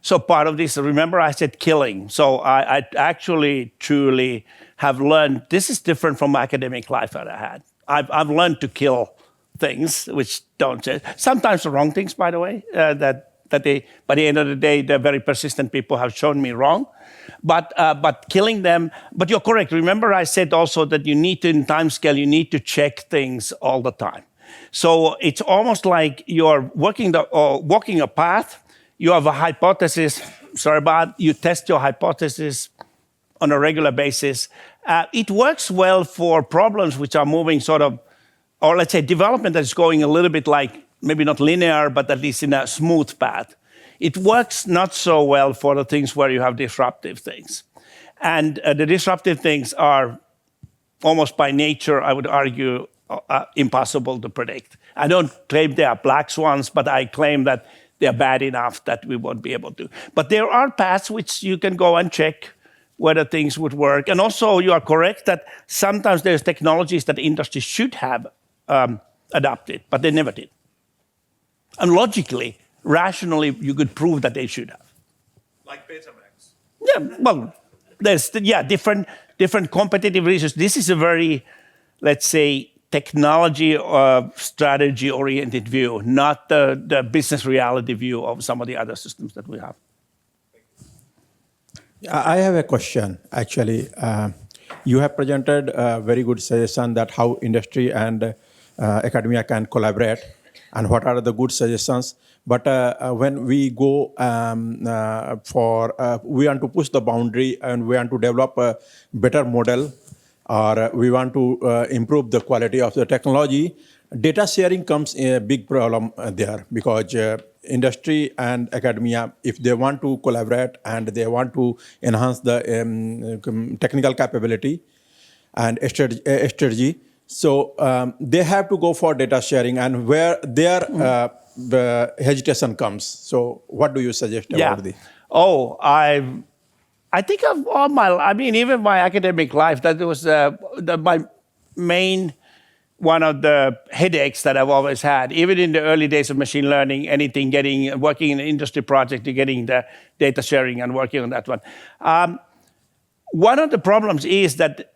So part of this, remember I said killing. So I actually truly have learned, this is different from academic life that I had. I've learned to kill things, which don't say, sometimes the wrong things, by the way, that they, by the end of the day, the very persistent people have shown me wrong. But killing them, but you're correct. Remember I said also that you need to, in time scale, you need to check things all the time. So it's almost like you're walking a path, you have a hypothesis, you test your hypothesis on a regular basis. It works well for problems which are moving sort of, or let's say development that's going a little bit like, maybe not linear, but at least in a smooth path. It works not so well for the things where you have disruptive things. And the disruptive things are almost by nature, I would argue, impossible to predict. I don't claim they are black swans, but I claim that they're bad enough that we won't be able to. But there are paths which you can go and check whether things would work. And also you are correct that sometimes there's technologies that industry should have adopted, but they never did. And logically, rationally, you could prove that they should have. Like Betamax. Yeah, well, there's different competitive reasons. This is a very, let's say, technology strategy-oriented view, not the business reality view of some of the other systems that we have. I have a question, actually. You have presented a very good suggestion that how industry and academia can collaborate and what are the good suggestions. But when we go we want to push the boundary and we want to develop a better model or we want to improve the quality of the technology, data sharing comes a big problem there because industry and academia, if they want to collaborate and they want to enhance the technical capability and strategy, so they have to go for data sharing and where their hesitation comes. So what do you suggest about this? Oh, I think of all even my academic life, that was my main one of the headaches that I've always had. Even in the early days of machine learning, working in an industry project, getting the data sharing and working on that one. One of the problems is that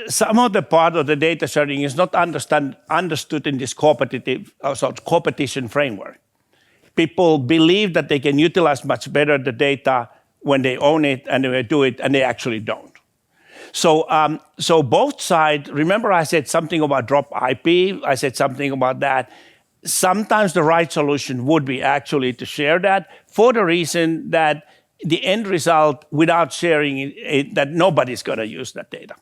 some of the part of the data sharing is not understood in this competition framework. People believe that they can utilize much better the data when they own it and they do it, and they actually don't. So both sides, remember I said something about drop IP, I said something about that. Sometimes the right solution would be actually to share that for the reason that the end result without sharing it that nobody's going to use that data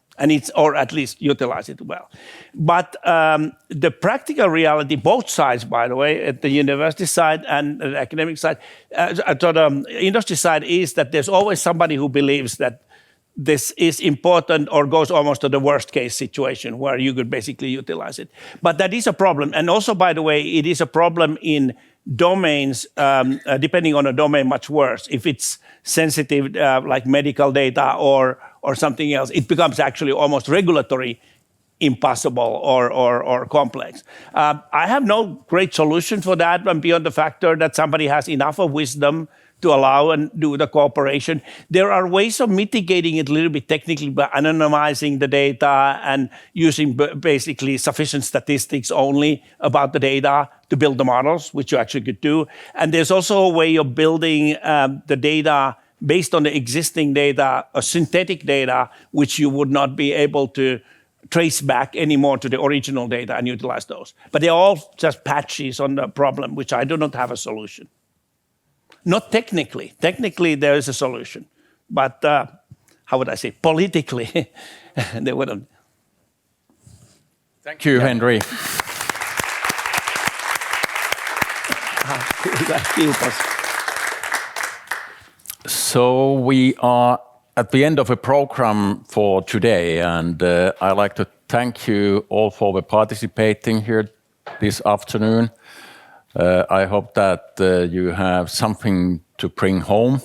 or at least utilize it well. But the practical reality, both sides, by the way, at the university side and the academic side, to the industry side, is that there's always somebody who believes that this is important or goes almost to the worst case situation where you could basically utilize it. But that is a problem. And also, by the way, it is a problem in domains, depending on a domain, much worse. If it's sensitive, like medical data or something else, it becomes actually almost regulatory impossible or complex. I have no great solution for that, but beyond the factor that somebody has enough of wisdom to allow and do the cooperation. There are ways of mitigating it a little bit technically by anonymizing the data and using basically sufficient statistics only about the data to build the models, which you actually could do. And there's also a way of building the data based on the existing data, a synthetic data, which you would not be able to trace back anymore to the original data and utilize those. But they're all just patches on the problem, which I do not have a solution. Not technically. Technically, there is a solution. But how would I say? Politically, they wouldn't. Thank you, Henry. So we are at the end of a program for today, and I'd like to thank you all for participating here this afternoon. I hope that you have something to bring home.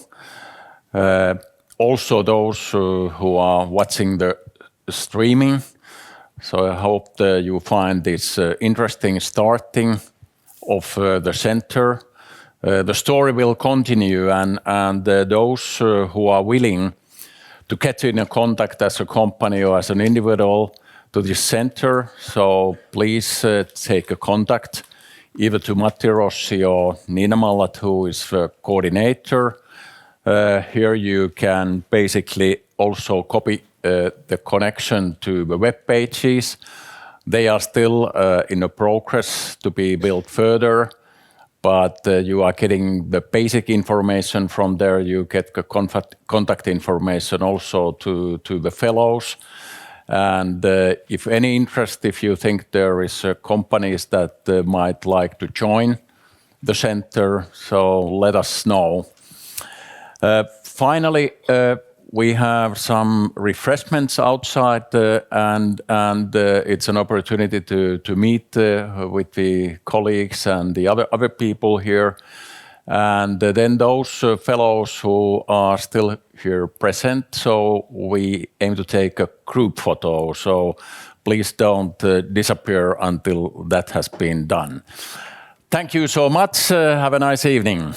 Also those who are watching the streaming. So I hope that you find this interesting starting of the center. The story will continue, and those who are willing to get in a contact as a company or as an individual to this center, so please take a contact either to Matti Rossi or Nina Mallat, who is the coordinator. Here you can basically also copy the connection to the web pages. They are still in a progress to be built further, but you are getting the basic information from there. You get the contact information also to the fellows. And if any interest, if you think there is companies that might like to join the center, so let us know. Finally, we have some refreshments outside, and it's an opportunity to meet with the colleagues and the other people here. And then those fellows who are still here present, so we aim to take a group photo, so please don't disappear until that has been done. Thank you so much. Have a nice evening.